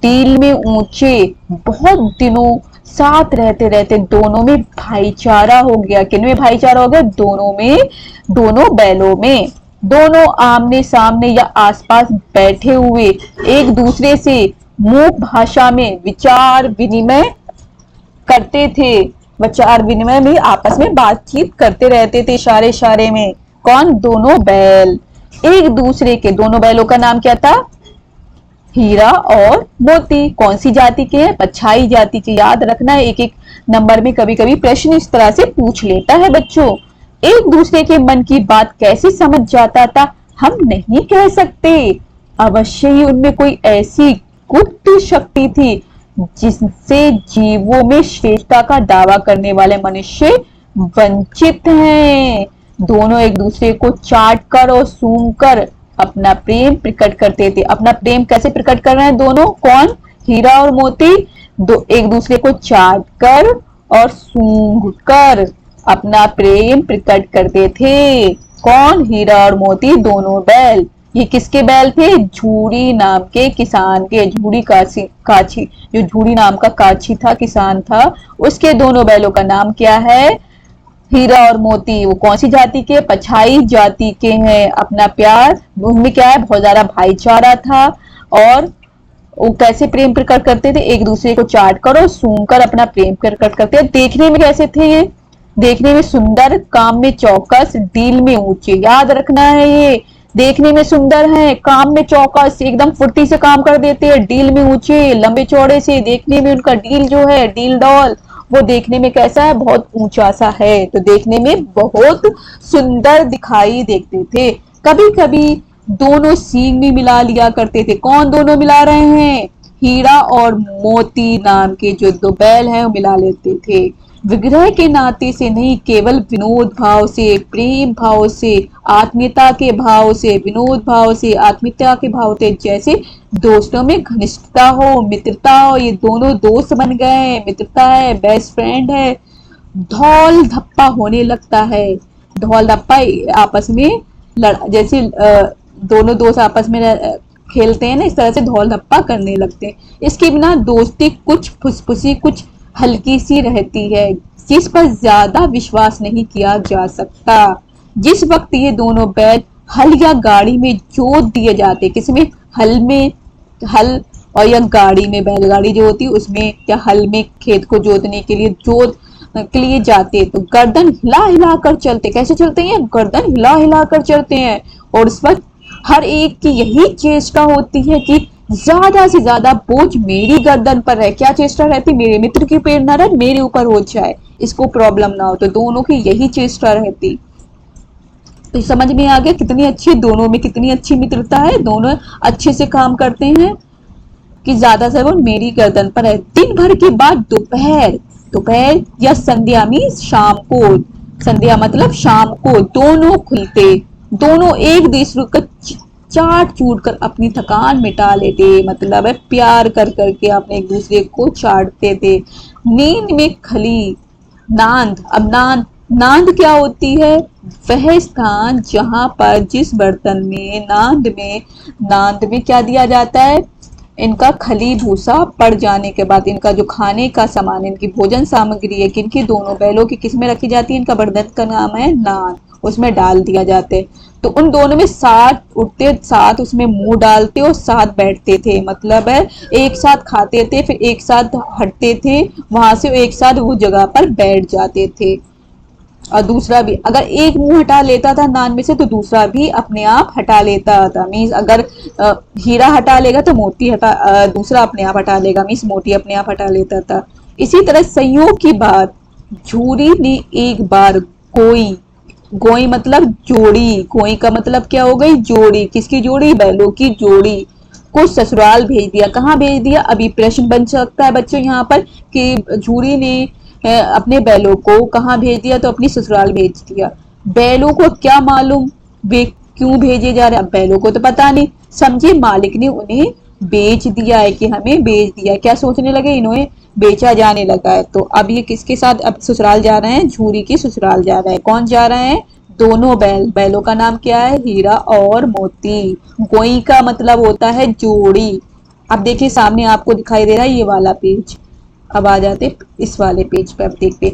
डील में ऊंचे। बहुत दिनों साथ रहते रहते दोनों में भाईचारा हो गया। किनमें भाईचारा हो गया? दोनों बैलों में। दोनों आमने सामने या आसपास बैठे हुए एक दूसरे से मूक भाषा में विचार विनिमय करते थे। विचार विनिमय में आपस में बातचीत करते रहते थे इशारे इशारे में। कौन? दोनों बैल एक दूसरे के। दोनों बैलों का नाम क्या था? हीरा और मोती। कौन सी जाति के हैं? पछाई जाति के। याद रखना है, एक एक नंबर में कभी कभी प्रश्न इस तरह से पूछ लेता है बच्चों। एक दूसरे के मन की बात कैसे समझ जाता था हम नहीं कह सकते। अवश्य ही उनमें कोई ऐसी गुप्त शक्ति थी जिससे जीवों में श्रेष्ठता का दावा करने वाले मनुष्य वंचित हैं। दोनों एक दूसरे को चाट कर और सूंघ कर अपना प्रेम प्रकट करते थे। अपना प्रेम कैसे प्रकट कर रहे हैं दोनों? कौन? हीरा और मोती। एक दूसरे को चाट कर और सूंघ कर अपना प्रेम प्रकट करते थे। कौन? हीरा और मोती, दोनों बैल। ये किसके बैल थे? झूरी नाम के किसान के। झूरी काची, जो झूरी नाम का काची था, किसान था, उसके दोनों बैलों का नाम क्या है? हीरा और मोती। वो कौन सी जाति के? पछाई जाति के हैं। अपना प्यार, उनमें क्या है? बहुत ज्यादा भाईचारा था। और वो कैसे प्रेम प्रकट करते थे? एक दूसरे को चाट कर और सूंघ कर अपना प्रेम प्रकट करते थे। देखने में कैसे थे ये? देखने में सुंदर, काम में चौकस, डील में ऊंचे। याद रखना है ये। देखने में सुंदर है, काम में चौकस, एकदम फुर्ती से काम कर देते हैं, डील में ऊंचे लंबे चौड़े से, देखने में उनका डील जो है डील डॉल, वो देखने में कैसा है, बहुत ऊंचा सा है, तो देखने में बहुत सुंदर दिखाई देते थे। कभी कभी दोनों सींग भी मिला लिया करते थे। कौन दोनों मिला रहे हैं? हीरा और मोती नाम के जो दो बैल हैं वो मिला लेते थे। विग्रह के नाते से नहीं, केवल विनोद भाव से, प्रेम भाव से, आत्मीयता के भाव से, विनोद भाव से, आत्मीयता के भाव से, जैसे दोस्तों में घनिष्ठता हो, मित्रता हो, ये दोनों दोस्त बन गए, मित्रता है, बेस्ट फ्रेंड है, धौल धप्पा होने लगता है। धौल धप्पा आपस में जैसे दोनों दोस्त आपस में खेलते हैं ना, इस तरह से धौल धप्पा करने लगते हैं। इसके बिना दोस्ती कुछ फुसफुसी, कुछ हल्की सी रहती है, जिस पर ज्यादा विश्वास नहीं किया जा सकता। जिस वक्त ये दोनों बैल हल या गाड़ी में जोत दिए जाते, किसमें? हल में, हल, और या गाड़ी में, बैलगाड़ी जो होती है उसमें, या हल में खेत को जोतने के लिए जोत के लिए जाते, तो गर्दन हिला हिला कर चलते। कैसे चलते हैं? गर्दन हिला हिला कर चलते हैं। और इस वक्त हर एक की यही चेष्टा होती है कि ज्यादा से ज्यादा बोझ मेरी गर्दन पर है। क्या चेष्टा रहती? मेरे मित्र की पैर न रहे, मेरे ऊपर हो जाए, इसको प्रॉब्लम ना हो, तो दोनों की यही चेष्टा रहती। तो समझ में आ गया कितनी अच्छी, दोनों में कितनी अच्छी मित्रता है, दोनों अच्छे से काम करते हैं कि ज्यादा से वो मेरी गर्दन पर है। दिन भर के बाद दोपहर, दोपहर या संध्या में, शाम को, संध्या मतलब शाम को, दोनों खुलते, दोनों एक दूसरे को चाट चूट कर अपनी थकान मिटा लेते, मतलब है प्यार कर करके अपने एक दूसरे को चाटते थे। नींद में खली नांद। अब नांद, नांद क्या होती है? वह स्थान जहां पर, जिस बर्तन में, नांद में क्या दिया जाता है? इनका खली भूसा पड़ जाने के बाद इनका जो खाने का सामान, इनकी भोजन सामग्री है, किनकी, दोनों बैलों की, किसमें रखी जाती है? इनका बर्तन का नाम है नान, उसमें डाल दिया जाते। तो उन दोनों में साथ उठते, साथ उसमें मुंह डालते और साथ बैठते थे, मतलब है एक साथ खाते थे, फिर एक साथ हटते थे वहां से, एक साथ वो जगह पर बैठ जाते थे। और दूसरा भी, अगर एक मुंह हटा लेता था नान में से तो दूसरा भी अपने आप हटा लेता था। मीन्स अगर हीरा हटा लेगा तो मोती दूसरा अपने आप हटा लेगा, मीन्स मोती अपने आप हटा लेता था। इसी तरह संयोग की बात, झूरी ने एक बार कोई, गोई मतलब जोड़ी, गोई का मतलब क्या हो गई? जोड़ी। किसकी जोड़ी? बैलों की जोड़ी को ससुराल भेज दिया। कहाँ भेज दिया? अभी प्रश्न बन सकता है बच्चों यहाँ पर कि झूरी ने अपने बैलों को कहाँ भेज दिया? तो अपनी ससुराल भेज दिया। बैलों को क्या मालूम वे क्यों भेजे जा रहे? अब बैलों को तो पता नहीं, समझे मालिक ने उन्हें बेच दिया है, कि हमें बेच दिया। क्या सोचने लगे? इन्होंने बेचा जाने लगा है। तो अब ये किसके साथ अब ससुराल जा रहे हैं? झूरी की ससुराल जा रहा है। कौन जा रहे हैं? दोनों बैल। बैलों का नाम क्या है? हीरा और मोती। गोई का मतलब होता है जोड़ी। अब देखिए सामने आपको दिखाई दे रहा है ये वाला पेज। अब आ जाते इस वाले पेज पे। अब देखते,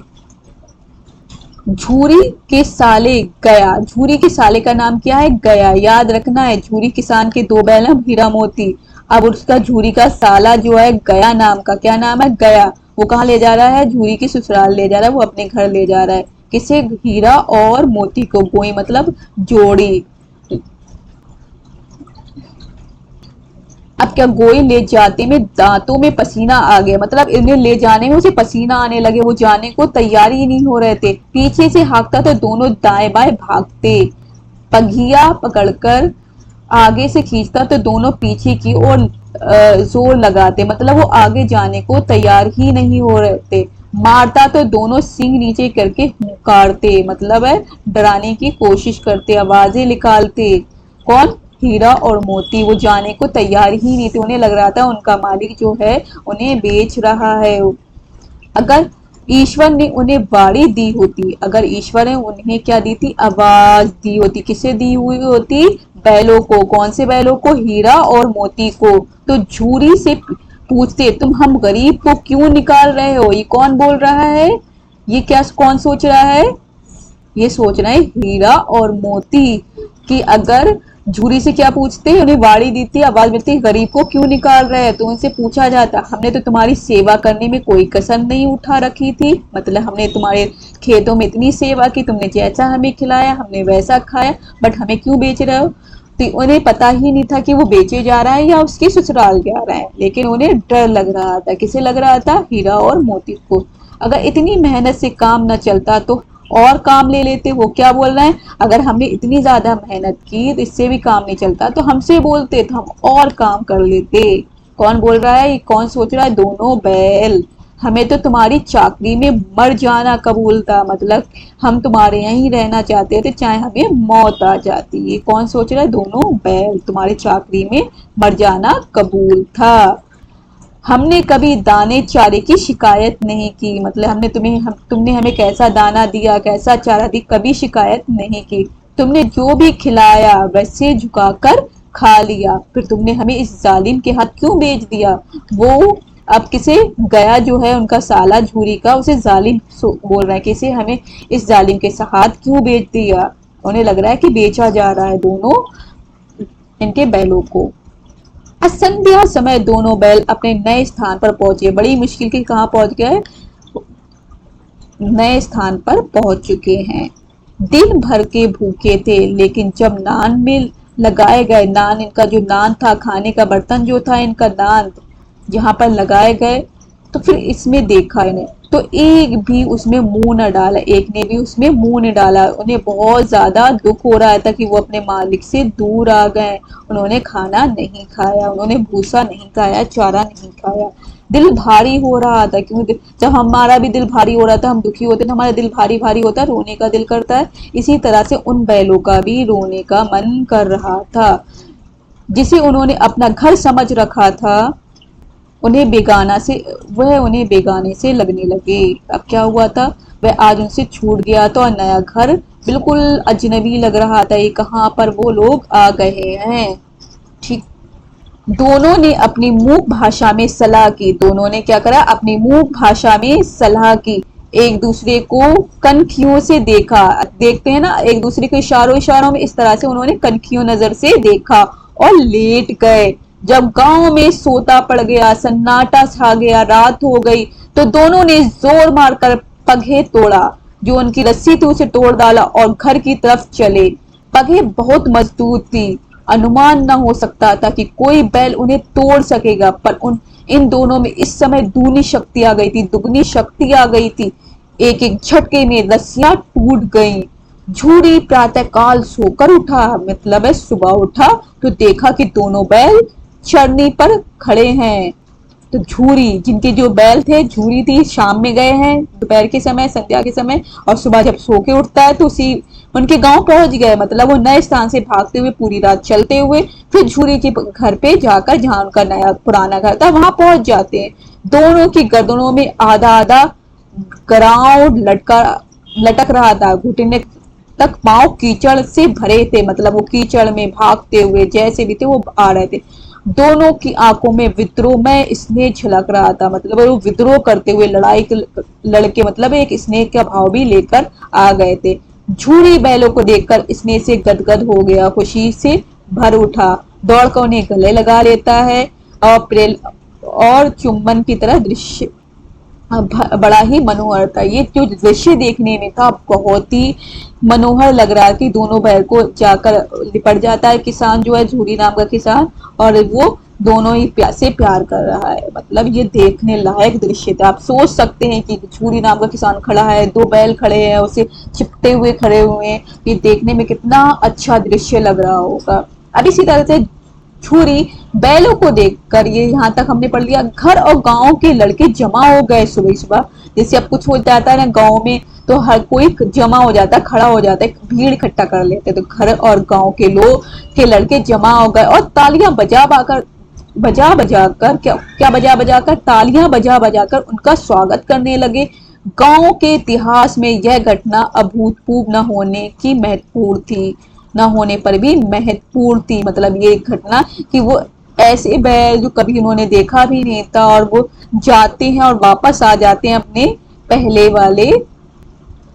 झूरी के साले गया। झूरी के साले का नाम क्या है? गया। याद रखना है, झूरी किसान के दो बैल हैं, हीरा मोती। अब उसका झूरी का साला जो है गया नाम का, क्या नाम है? गया। वो कहाँ ले जा रहा है? झूरी की ससुराल ले जा रहा है, वो अपने घर ले जा रहा है। किसे? हीरा और मोती को। गोई मतलब जोड़ी। अब क्या, गोई ले जाते में दांतों में पसीना आ गया, मतलब इन्हें ले जाने में उसे पसीना आने लगे, वो जाने को तैयार ही नहीं हो रहे थे। पीछे से हाँकता तो दोनों दाएं बाएं भागते, पघिया पकड़कर आगे से खींचता तो दोनों पीछे की ओर जोर लगाते, मतलब वो आगे जाने को तैयार ही नहीं हो रहे थे। मारता तो दोनों सिंग नीचे करके हुंकारते, मतलब है डराने की कोशिश करते, आवाजें निकालते। कौन? हीरा और मोती। वो जाने को तैयार ही नहीं थे, उन्हें लग रहा था उनका मालिक जो है उन्हें बेच रहा है। अगर ईश्वर ने उन्हें बाड़ी दी होती, अगर ईश्वर ने उन्हें क्या दी थी? आवाज दी होती। किसे दी हुई होती? बैलों को। कौन से बैलों को? हीरा और मोती को। तो झूरी से पूछते, तुम हम गरीब को क्यों निकाल रहे हो? ये कौन बोल रहा है? ये क्या, कौन सोच रहा है? ये सोच रहे हैं हीरा और मोती, कि अगर झूरी से क्या पूछते, उन्हें वाड़ी दी थी, आवाज मिलती, गरीब को क्यों निकाल रहे हैं? तो उनसे पूछा जाता, हमने तो तुम्हारी सेवा करने में कोई कसर नहीं उठा रखी थी, मतलब हमने तुम्हारे खेतों में इतनी सेवा की, तुमने जैसा हमें खिलाया हमने वैसा खाया, बट हमें क्यों बेच रहे हो? तो उन्हें पता ही नहीं था कि वो बेचे जा रहा है या उसके ससुराल जा रहा है, लेकिन उन्हें डर लग रहा था। किसे लग रहा था? हीरा और मोती को। अगर इतनी मेहनत से काम न चलता तो और काम ले लेते। वो क्या बोल रहे हैं, अगर हमने इतनी ज्यादा मेहनत की तो इससे भी काम नहीं चलता तो हमसे बोलते तो हम और काम कर लेते। कौन बोल रहा है? ये कौन सोच रहा है? दोनों बैल। हमें तो तुम्हारी चाकरी में मर जाना कबूल था, मतलब हम तुम्हारे यहीं रहना चाहते थे चाहे हमें मौत आ जाती। ये कौन सोच रहा है? दोनों बैल, तुम्हारी चाकरी में मर जाना कबूल था। हमने कभी दाने चारे की शिकायत नहीं की, मतलब तुमने हमें कैसा दाना दिया, कैसा चारा दी, कभी शिकायत नहीं की। तुमने जो भी खिलाया वैसे झुकाकर खा लिया। फिर तुमने हमें इस जालिम के हाथ क्यों बेच दिया? वो अब किसे गया जो है उनका साला झूरी का, उसे जालिम बोल रहा है कि इसे हमें इस जालिम के हाथ क्यों बेच दिया। उन्हें लग रहा है कि बेचा जा रहा है दोनों इनके बैलों को। संध्या समय दोनों बैल अपने नए स्थान पर पहुंचे। बड़ी मुश्किल के कहाँ पहुंच गए? नए स्थान पर पहुंच चुके हैं। दिन भर के भूखे थे, लेकिन जब नान में लगाए गए, नान इनका जो नान था, खाने का बर्तन जो था इनका नान जहां पर लगाए गए, तो फिर इसमें देखा इन्हें तो एक भी उसमें मुंह न डाला, एक ने भी उसमें मुंह न डाला। उन्हें बहुत ज्यादा दुख हो रहा था कि वो अपने मालिक से दूर आ गए। उन्होंने खाना नहीं खाया, उन्होंने भूसा नहीं खाया, चारा नहीं खाया। दिल भारी हो रहा था, क्योंकि जब हमारा भी दिल भारी हो रहा था, हम दुखी होते तो हमारा दिल भारी भारी होता है, रोने का दिल करता है। इसी तरह से उन बैलों का भी रोने का मन कर रहा था। जिसे उन्होंने अपना घर समझ रखा था, उन्हें बेगाने से लगने लगे। अब क्या हुआ था? वह आज उनसे छूट गया था और नया घर बिल्कुल अजनबी लग रहा था। ये कहाँ पर वो लोग आ गए हैं? ठीक। दोनों ने अपनी मूक भाषा में सलाह की। दोनों ने क्या करा? अपनी मूक भाषा में सलाह की। एक दूसरे को कनखियों से देखा, देखते हैं ना एक दूसरे को इशारों इशारों में, इस तरह से उन्होंने कनखियों नजर से देखा और लेट गए। जब गांव में सोता पड़ गया, सन्नाटा छा गया, रात हो गई, तो दोनों ने जोर मारकर पगहे तोड़ा। जो उनकी रस्सी थी उसे तोड़ डाला और घर की तरफ चले। पगहे बहुत मजबूत थी, अनुमान न हो सकता था कि कोई बैल उन्हें तोड़ सकेगा, पर इन दोनों में इस समय दूनी शक्ति आ गई थी, दुगनी शक्ति आ गई थी। एक एक झटके में रस्सियां टूट गईं। झूरी प्रातःकाल सोकर उठा, मतलब है सुबह उठा, तो देखा कि दोनों बैल चरनी पर खड़े हैं। तो झूरी, जिनके जो बैल थे, झूरी थी, शाम में गए हैं दोपहर के समय, संध्या के समय, और सुबह जब सो के उठता है तो उसी उनके गांव पहुंच गए। मतलब वो नए स्थान से भागते हुए पूरी रात चलते हुए फिर झूरी के घर पे जाकर, जहां उनका नया पुराना घर था, वहां पहुंच जाते हैं। दोनों की गर्दनों में आधा आधा ग्राउंड लटक रहा था। घुटने तक पांव कीचड़ से भरे थे, मतलब वो कीचड़ में भागते हुए जैसे भी थे वो आ रहे थे। दोनों की आंखों में विद्रोहमय स्नेह झलक रहा था, मतलब वो विद्रोह करते हुए लड़के मतलब एक स्नेह का भाव भी लेकर आ गए थे। झूरी बैलों को देखकर स्नेह से गदगद हो गया, खुशी से भर उठा, दौड़कर उन्हें गले लगा लेता है और चुम्बन की तरह दृश्य बड़ा ही मनोहर था। ये जो दृश्य देखने में था बहुत ही मनोहर लग रहा है कि दोनों बैल को जाकर लिपट जाता है किसान, जो है झूरी नाम का किसान, और वो दोनों ही से प्यार कर रहा है। मतलब ये देखने लायक दृश्य था। आप सोच सकते हैं कि झूरी नाम का किसान खड़ा है, दो बैल खड़े हैं उसे चिपटे हुए खड़े हुए हैं, ये देखने में कितना अच्छा दृश्य लग रहा होगा। अब इसी तरह से छुरी बैलों को देखकर, ये यहाँ तक हमने पढ़ लिया, घर और गांव के लड़के जमा हो गए सुबह सुबह। जैसे अब कुछ हो जाता है ना गांव में, तो हर कोई जमा हो जाता है, खड़ा हो जाता है, भीड़ इकट्ठा कर लेते, तो घर और गांव के लोग के लड़के जमा हो गए और तालियां बजा बजा कर तालियां बजा बजा कर उनका स्वागत करने लगे। गांव के इतिहास में यह घटना अभूतपूर्व न होने की महत्वपूर्ण थी, न होने पर भी महत्वपूर्ण थी। मतलब ये घटना कि वो ऐसे बैल जो कभी उन्होंने देखा भी नहीं था, और वो जाते हैं और वापस आ जाते हैं अपने पहले वाले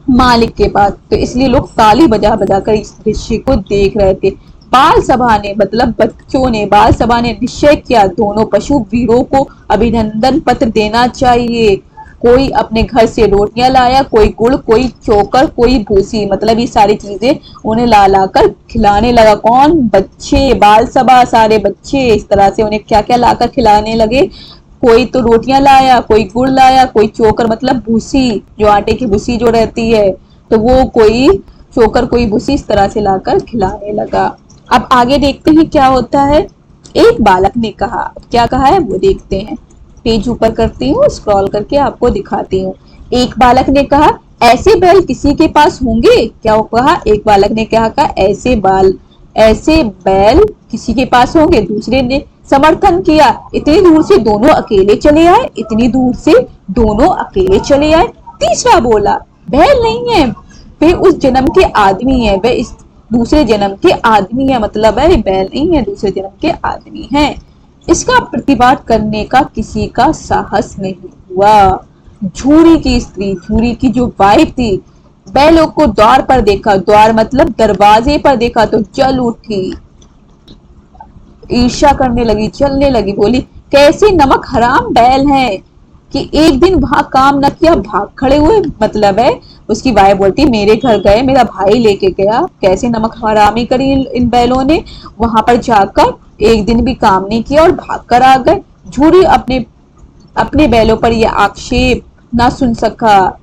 मालिक के पास, तो इसलिए लोग ताली बजा बजा कर इस दृश्य को देख रहे थे। बाल सभा ने, मतलब बच्चों ने, बाल सभा ने निश्चय किया दोनों पशु वीरों को अभिनंदन पत्र देना चाहिए। कोई अपने घर से रोटियां लाया, कोई गुड़, कोई चोकर, कोई भूसी, मतलब ये सारी चीजें उन्हें ला ला कर खिलाने लगा। कौन? बच्चे, बाल सभा, सारे बच्चे इस तरह से उन्हें क्या क्या लाकर खिलाने लगे। कोई तो रोटियां लाया, कोई गुड़ लाया, कोई चोकर मतलब भूसी, जो आटे की भूसी जो रहती है, तो वो कोई चोकर कोई भूसी इस तरह से लाकर खिलाने लगा। अब आगे देखते हैं क्या होता है। एक बालक ने कहा, क्या कहा है वो देखते हैं। पेज ऊपर करती हूँ, स्क्रॉल करके आपको दिखाती हूँ। एक बालक ने कहा, ऐसे बैल किसी के पास होंगे? क्या वो कहा? एक बालक ने क्या कहा? ऐसे बैल किसी के पास होंगे? दूसरे ने समर्थन किया, इतनी दूर से दोनों अकेले चले आए, इतनी दूर से दोनों अकेले चले आए। तीसरा बोला, बैल नहीं है, वे उस जन्म के आदमी है, वे इस दूसरे जन्म के आदमी है, मतलब है बैल नहीं है, दूसरे जन्म के आदमी है। इसका प्रतिवाद करने का किसी का साहस नहीं हुआ। झूरी की स्त्री, झूरी की जो वाइफ थी, बैलों को द्वार पर देखा, द्वार मतलब दरवाजे पर देखा तो जल उठी, ईर्ष्या करने लगी, चलने लगी, बोली कैसे नमक हराम बैल हैं कि एक दिन वहां काम न किया भाग खड़े हुए। मतलब है उसकी वाइफ बोलती, मेरे घर गए, मेरा भाई लेके गया, कैसे नमक हरामी करी इन बैलों ने, वहां पर जाकर एक दिन भी काम नहीं किया और भाग कर आ गए। झूरी अपने अपने बैलों पर यह आक्षेप ना सुन सका।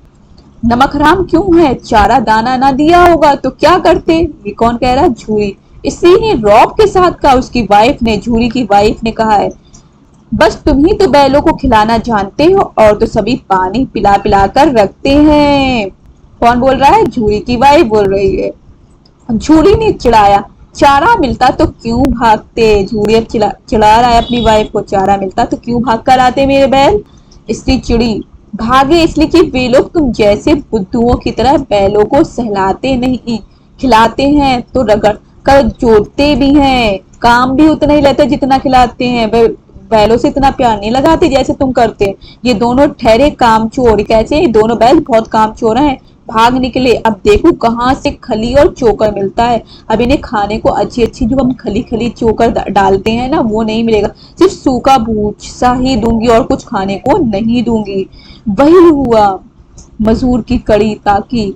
नमक हराम क्यों है? चारा दाना ना दिया होगा तो क्या करते? ये कौन कह रहा है? झूरी। स्त्री ने रौब के साथ कहा, उसकी वाइफ ने, झूरी की वाइफ ने कहा है, बस तुम ही तो बैलों को खिलाना जानते हो और तो सभी पानी पिला पिला कर रखते हैं। कौन बोल रहा है? झूरी की वाइफ बोल रही है। झूरी ने चिढ़ाया, चारा मिलता तो क्यों भागते? झूरी अब चिढ़ा रहा है अपनी वाइफ को, चारा मिलता तो क्यों भाग कर आते मेरे बैल? स्त्री चिड़ी, भागे इसलिए कि वे लोग तुम जैसे बुद्धुओं की तरह बैलों को सहलाते नहीं, खिलाते हैं तो रगड़ कर जोतते भी हैं, काम भी उतना ही लेते जितना खिलाते हैं। बैलों से इतना प्यार नहीं लगाते जैसे तुम करते। ये दोनों ठहरे कामचोर। कैसे? दोनों बैल बहुत कामचोर हैं। भाग निकले, अब देखो कहाँ से खली और चोकर मिलता है। अब इन्हें खाने को अच्छी अच्छी जो हम खली खली चोकर डालते हैं ना, वो नहीं मिलेगा, सिर्फ सूखा भूसा ही दूंगी और कुछ खाने को नहीं दूंगी। वही हुआ। मजूर की कड़ी ताकी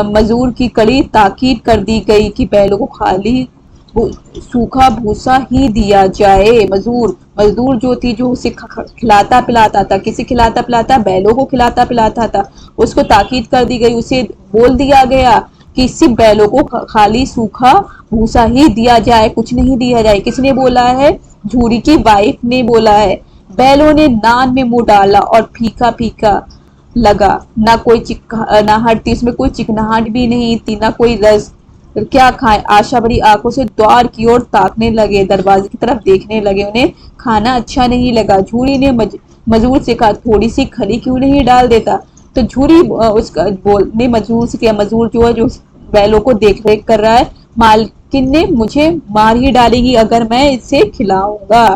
मजूर की कड़ी ताकीद कर दी गई कि बैलों को खाली सूखा भूसा ही दिया जाए। मजदूर जो थी, जो उसे खिलाता पिलाता था, किसे खिलाता पिलाता? बैलों को खिलाता पिलाता था, उसको ताकीद कर दी गई, उसे बोल दिया गया कि सिर्फ बैलों को खाली सूखा भूसा ही दिया जाए, कुछ नहीं दिया जाए। किसने बोला है? झूरी की वाइफ ने बोला है। बैलों ने नान में मुंह डाला और फीका फीका लगा, ना कोई चिकनाहट थी, इसमें कोई चिकनाहट भी नहीं थी, ना कोई रस। क्या खाए? आशा भरी आंखों से द्वार की ओर ताकने लगे, दरवाजे की तरफ देखने लगे। उन्हें खाना अच्छा नहीं लगा। झूरी ने मजूर से कहा, थोड़ी सी खली क्यों नहीं डाल देता? तो झूरी उसका बोलने मजूर से किया, मजूर जो है, जो बैलों को देख रेख कर रहा है, मालकिन ने मुझे मार ही डालेगी अगर मैं इसे खिलाऊंगा।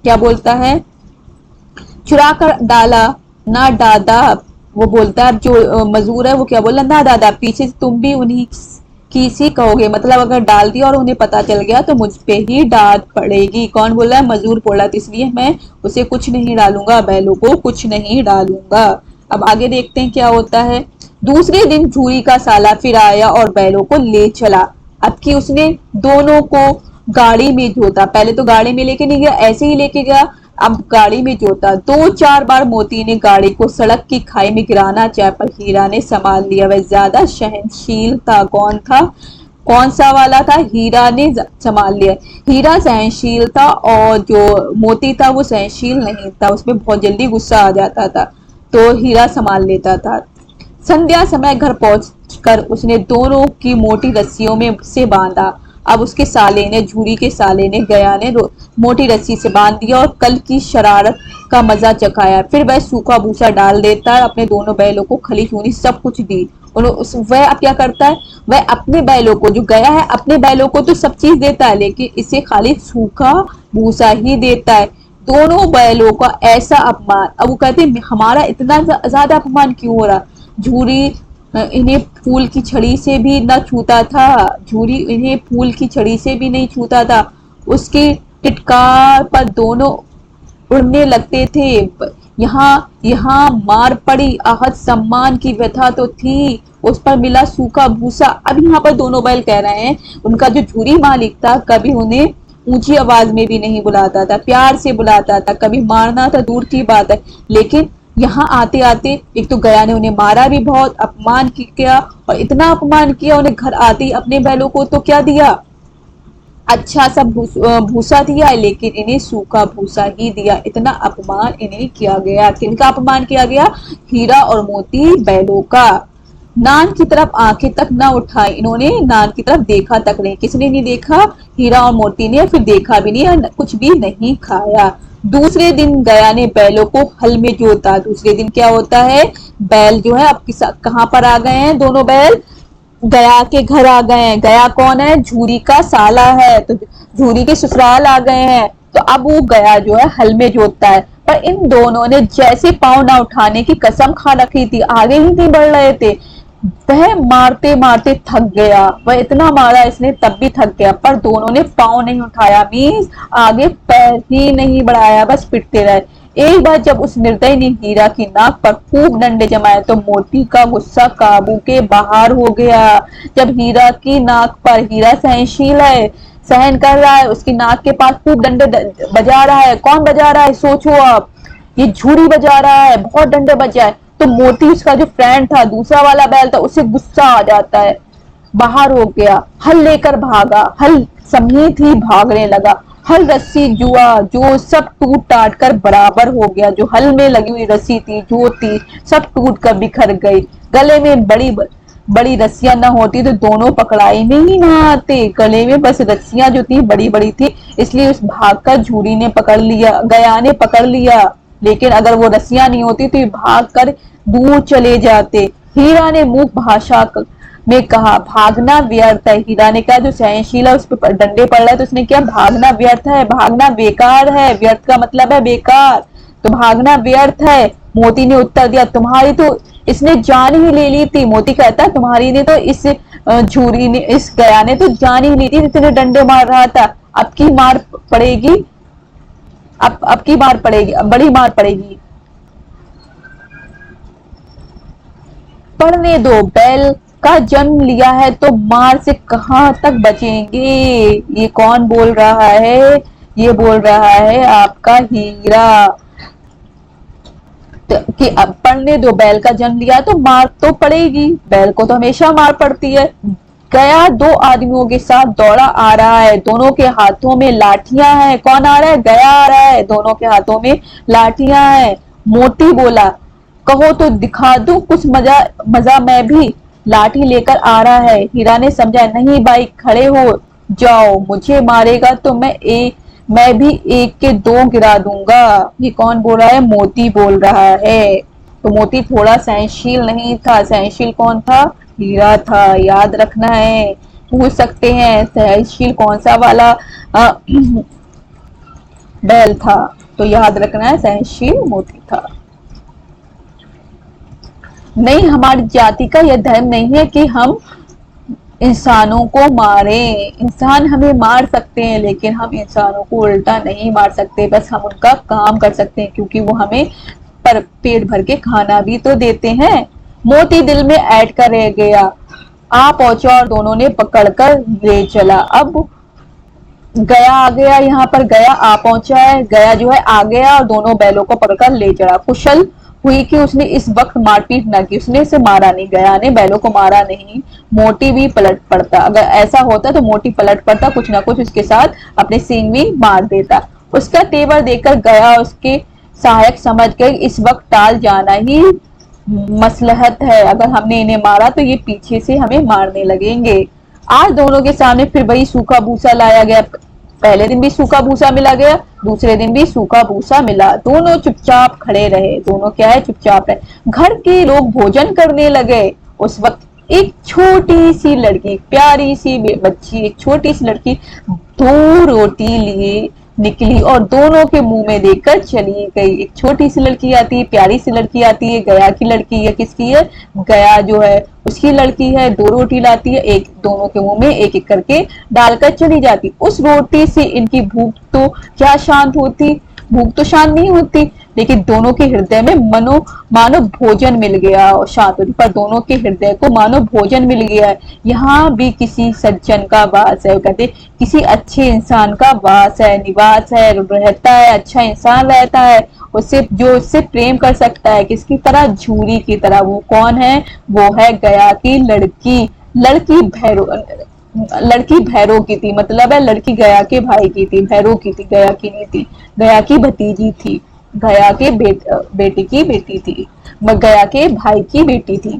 क्या बोलता है? चुरा कर डाला ना दादा, वो बोलता है, जो मजूर है वो क्या बोला? ना दादा, पीछे से तुम भी उन्हीं की सी कहोगे, मतलब अगर डाल दिया और उन्हें पता चल गया तो मुझ पे ही डांट पड़ेगी। कौन बोल रहा है? मजूर बोला, तो इसलिए मैं उसे कुछ नहीं डालूंगा, बैलों को कुछ नहीं डालूंगा। अब आगे देखते हैं क्या होता है। दूसरे दिन झूरी का साला फिर आया और बैलों को ले चला। अब कि उसने दोनों को गाड़ी में जोता, पहले तो गाड़ी में लेके नहीं गया, ऐसे ही लेके गया, अब गाड़ी में जोता। दो चार बार मोती ने गाड़ी को सड़क की खाई में गिराना चाहा, पर हीरा ने संभाल लिया। वह ज्यादा सहनशील था। कौन था? कौन सा वाला था? हीरा ने संभाल लिया। हीरा सहनशील था और जो मोती था वो सहनशील नहीं था, उसमें बहुत जल्दी गुस्सा आ जाता था, तो हीरा संभाल लेता था। संध्या समय घर पहुंचकर उसने दोनों की मोटी रस्सियों में से बांधा। अब उसके साले ने, झूरी के साले ने, गया ने मोटी रस्सी से बांध दिया और कल की शरारत का मजा चखाया। फिर वह सूखा भूसा डाल देता है, अपने दोनों बैलों को खली चूनी सब कुछ दी। वह अब क्या करता है? वह अपने बैलों को, जो गया है अपने बैलों को तो सब चीज देता है, लेकिन इसे खाली सूखा भूसा ही देता है। दोनों बैलों का ऐसा अपमान। अब वो कहते हैं, हमारा इतना ज्यादा अपमान क्यों हो रहा? झूरी इन्हें फूल की छड़ी से भी न छूता था, झूरी इन्हें फूल की छड़ी से भी नहीं छूता था। उसके टिटकार पर दोनों उड़ने लगते थे। यहाँ यहाँ मार पड़ी, आहत सम्मान की व्यथा तो थी, उस पर मिला सूखा भूसा। अब यहाँ पर दोनों बैल कह रहे हैं, उनका जो झूरी मालिक था कभी उन्हें ऊंची आवाज में भी नहीं बुलाता था, प्यार से बुलाता था, कभी मारना था दूर की बात है, लेकिन यहाँ आते आते एक तो गया ने उन्हें मारा भी बहुत, अपमान किया, और इतना अपमान किया, उन्हें घर आते ही अपने बैलों को तो क्या दिया, अच्छा सा भूसा दिया, लेकिन इन्हें सूखा भूसा ही दिया। इतना अपमान इन्हें किया गया। किनका अपमान किया गया? हीरा और मोती बैलों का। नान की तरफ आंखें तक न उठाई, इन्होंने नान की तरफ देखा तक नहीं। किसने नहीं देखा? हीरा और मोती ने। फिर देखा भी नहीं, कुछ भी नहीं खाया। दूसरे दिन गया ने बैलों को हल में जोता। दूसरे दिन क्या होता है? बैल जो है अब कहाँ पर आ गए हैं? दोनों बैल गया के घर आ गए हैं। गया कौन है? झूरी का साला है, तो झूरी के ससुराल आ गए हैं। तो अब वो गया जो है हल में जोतता है, पर इन दोनों ने जैसे पांव ना उठाने की कसम खा रखी थी, आगे ही नहीं बढ़ रहे थे। वह मारते मारते थक गया, वह इतना मारा इसने तब भी थक गया, पर दोनों ने पांव नहीं उठाया, मीन्स आगे पैर ही नहीं बढ़ाया, बस पिटते रहे। एक बार जब उस निर्दयी ने हीरा की नाक पर खूब डंडे जमाए तो मोती का गुस्सा काबू के बाहर हो गया। जब हीरा की नाक पर, हीरा सहनशील है, सहन कर रहा है, उसकी नाक के पास खूब डंडे बजा रहा है। कौन बजा रहा है? सोचो आप, ये झूरी बजा रहा है, बहुत डंडे बजाए। तो मोती उसका जो फ्रेंड था, दूसरा वाला बैल था, उसे गुस्सा आ जाता है, बाहर हो गया, हल लेकर भागा, हल समेत ही भागने लगा। हल, रस्सी, जुआ जो सब टूट टाट कर बराबर हो गया। जो हल में लगी हुई रस्सी थी, जो थी, सब टूट कर बिखर गई। गले में बड़ी बड़ी रस्सियां न होती तो दोनों पकड़ाई में ही ना आते। गले में बस रस्सियां जो थी बड़ी बड़ी थी, इसलिए उस भागकर झूरी ने पकड़ लिया, गया ने पकड़ लिया। लेकिन अगर वो रस्सियां नहीं होती तो भाग कर दूर चले जाते। हीरा ने मूक भाषा में कहा, भागना व्यर्थ है। हीरा ने कहा, जो सहनशील है उस पर डंडे पड़ रहे हैं, तो उसने क्या, भागना व्यर्थ है, भागना बेकार है। व्यर्थ का मतलब है बेकार, तो भागना व्यर्थ है। मोती ने उत्तर दिया, तुम्हारी तो इसने जान ही ले ली थी। मोती कहता, तुम्हारी ने तो इस झूरी ने, इस गया ने तो जान ही ली थी, इतने डंडे मार रहा था। अब की मार पड़ेगी, अब की मार पड़ेगी, अब बड़ी मार पड़ेगी। पढ़ने दो, बैल का जन्म लिया है तो मार से कहां तक बचेंगे। ये कौन बोल रहा है? ये बोल रहा है आपका हीरा। कि अब पढ़ने दो, बैल का जन्म लिया तो मार तो पड़ेगी, बैल को तो हमेशा मार पड़ती है। गया दो आदमियों के साथ दौड़ा आ रहा है, दोनों के हाथों में लाठियां हैं। कौन आ रहा है? गया आ रहा है, दोनों के हाथों में लाठियां हैं। मोती बोला, कहो तो दिखा दूं कुछ मजा, मजा मैं भी लाठी लेकर आ रहा है। हीरा ने समझा, नहीं भाई, खड़े हो जाओ, मुझे मारेगा तो मैं भी एक के दो गिरा दूंगा। ये कौन बोल रहा है? मोती बोल रहा है। तो मोती थोड़ा सहनशील नहीं था। सहनशील कौन था? हीरा था। याद रखना है, पूछ सकते हैं सहनशील कौन सा वाला बैल था, तो याद रखना है सहनशील मोती था। नहीं, हमारी जाति का यह धर्म नहीं है कि हम इंसानों को मारें। इंसान हमें मार सकते हैं, लेकिन हम इंसानों को उल्टा नहीं मार सकते। बस हम उनका काम कर सकते हैं, क्योंकि वो हमें पर पेट भर के खाना भी तो देते हैं। मोती दिल में ऐड कर रह गया, आ पहुंचा और दोनों ने पकड़कर ले चला। अब गया आ गया, यहाँ पर गया आ पहुंचा है, गया जो है आ गया और दोनों बैलों को पकड़कर ले चला। कुशल हुई कि उसने इस वक्त मारपीट न की, उसने इसे मारा नहीं, गया ने बैलों को मारा नहीं। मोटी भी पलट पड़ता, अगर ऐसा होता तो मोटी पलट पड़ता, कुछ ना कुछ उसके साथ अपने सींग भी मार देता। उसका तेवर देखकर गया उसके सहायक समझ गए, इस वक्त टाल जाना ही मसलहत है। अगर हमने इन्हें मारा तो ये पीछे से हमें मारने लगेंगे। आज दोनों के सामने फिर वही सूखा भूसा लाया गया। पहले दिन भी सूखा भूसा मिला गया, दूसरे दिन भी सूखा भूसा मिला। दोनों चुपचाप खड़े रहे। दोनों क्या है? चुपचाप रहे। घर के लोग भोजन करने लगे। उस वक्त एक छोटी सी लड़की, प्यारी सी बच्ची, एक छोटी सी लड़की दो रोटी लिए निकली और दोनों के मुंह में देकर चली गई। एक छोटी सी लड़की आती है, प्यारी सी लड़की आती है, गया की लड़की है। किसकी है? गया जो है उसकी लड़की है। दो रोटी लाती है, एक दोनों के मुंह में एक एक करके डालकर चली जाती। उस रोटी से इनकी भूख तो क्या शांत होती? भूख तो शांत नहीं होती। लेकिन दोनों के हृदय में मानो भोजन मिल गया और शांत होती, पर दोनों के हृदय को मानो भोजन मिल गया है। यहाँ भी किसी सज्जन का वास है, वो कहते किसी अच्छे इंसान का वास है, निवास है, रहता है, अच्छा इंसान रहता है, उससे जो उससे प्रेम कर सकता है, किसकी तरह, झूरी की तरह। वो कौन है? वो है गया की लड़की। लड़की भैरव, लड़की भैरव की थी, मतलब है लड़की गया के भाई की थी, भैरव की थी, गया की नहीं थी। गया की भतीजी थी, गया के बेटे की बेटी थी, गया के भाई की बेटी थी।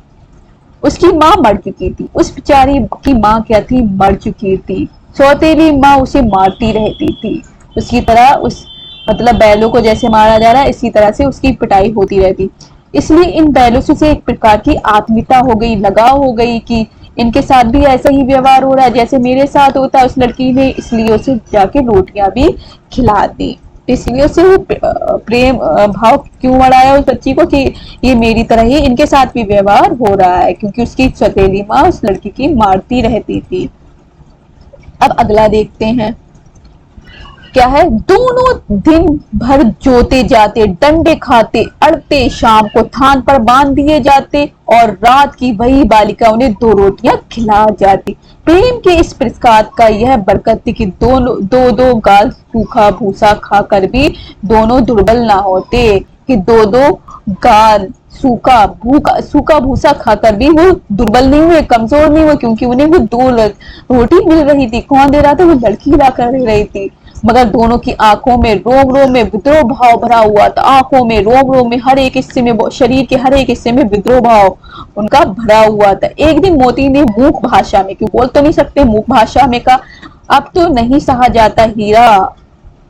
उसकी माँ मर चुकी थी, उस बेचारी की माँ क्या थी? मर चुकी थी। सौतेली माँ उसे मारती रहती थी, उसकी तरह उस मतलब बैलों को जैसे मारा जा रहा है इसी तरह से उसकी पिटाई होती रहती। इसलिए इन बैलों से एक प्रकार की आत्मीयता हो गई, लगाव हो गई कि इनके साथ भी ऐसा ही व्यवहार हो रहा है जैसे मेरे साथ होता है। उस लड़की ने इसलिए उसे जाके रोटियां भी खिला दी। इसलिए उसे वो प्रेम भाव क्यों बढ़ाया उस बच्ची को कि ये मेरी तरह ही इनके साथ भी व्यवहार हो रहा है, क्योंकि उसकी सौतेली माँ उस लड़की की मारती रहती थी। अब अगला देखते हैं क्या है। दोनों दिन भर जोते जाते, डंडे खाते, अड़ते, शाम को थान पर बांध दिए जाते और रात की वही बालिका उन्हें 2 रोटियां खिला जाती। प्रेम के इस प्रसाद का यह बरकत थी कि दोनों दो दो गाल सूखा भूसा खाकर भी दोनों दुर्बल ना होते, कि दो दो गाल सूखा भूसा खाकर भी वो दुर्बल नहीं हुए, कमजोर नहीं हुए, क्योंकि उन्हें वो 2 रोटी मिल रही थी। कौन दे रहा था? वो लड़की ला कर दे रही थी। मगर दोनों की आंखों में रोम रोम में विद्रोह भाव भरा हुआ था। आंखों में, रोम रोम में, हर एक हिस्से में, शरीर के हर एक हिस्से में विद्रोह भाव उनका भरा हुआ था। एक दिन मोती ने मूक भाषा में, क्यों बोल तो नहीं सकते मूक भाषा में, का अब तो नहीं सहा जाता हीरा।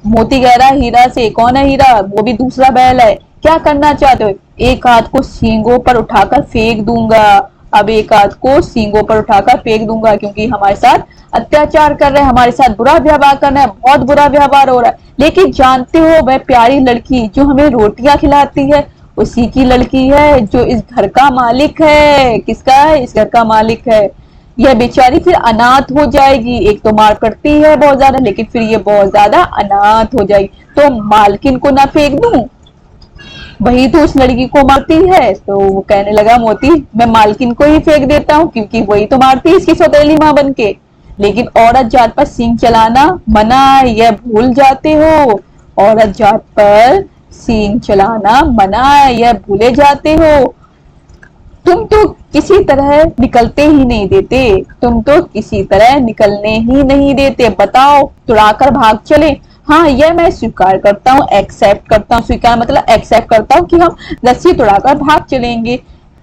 मोती कह रहा है हीरा से, कौन है हीरा? वो भी दूसरा बैल है। क्या करना चाहते हो? एक हाथ को सींगों पर उठाकर फेंक दूंगा। अब एक हाथ को सींगों पर उठाकर फेंक दूंगा, क्योंकि हमारे साथ अत्याचार कर रहे हैं, हमारे साथ बुरा व्यवहार कर रहे हैं, बहुत बुरा व्यवहार हो रहा है। लेकिन जानते हो वह प्यारी लड़की जो हमें रोटियां खिलाती है उसी की लड़की है, जो इस घर का मालिक है। किसका है? इस घर का मालिक है। यह बेचारी फिर अनाथ हो जाएगी। एक तो मार पड़ती है बहुत ज्यादा, लेकिन फिर ये बहुत ज्यादा अनाथ हो जाएगी। तो मालकिन को ना फेंक दूं, वही तो उस लड़की को मारती है। तो वो कहने लगा मोती, मैं मालकिन को ही फेंक देता हूँ, क्योंकि वही तो मारती है इसकी सौतेली माँ बन के। लेकिन औरत जात पर सींग चलाना मना है, यह भूल जाते हो। औरत जात पर सींग चलाना मना है, यह भूले जाते हो। तुम तो किसी तरह निकलते ही नहीं देते, तुम तो किसी तरह निकलने ही नहीं देते। बताओ, तुड़ाकर भाग चले? हाँ, यह मैं स्वीकार करता हूँ, एक्सेप्ट करता हूँ। स्वीकार मतलब एक्सेप्ट करता हूँ कि हम रस्सी तुड़ाकर भाग चलेंगे,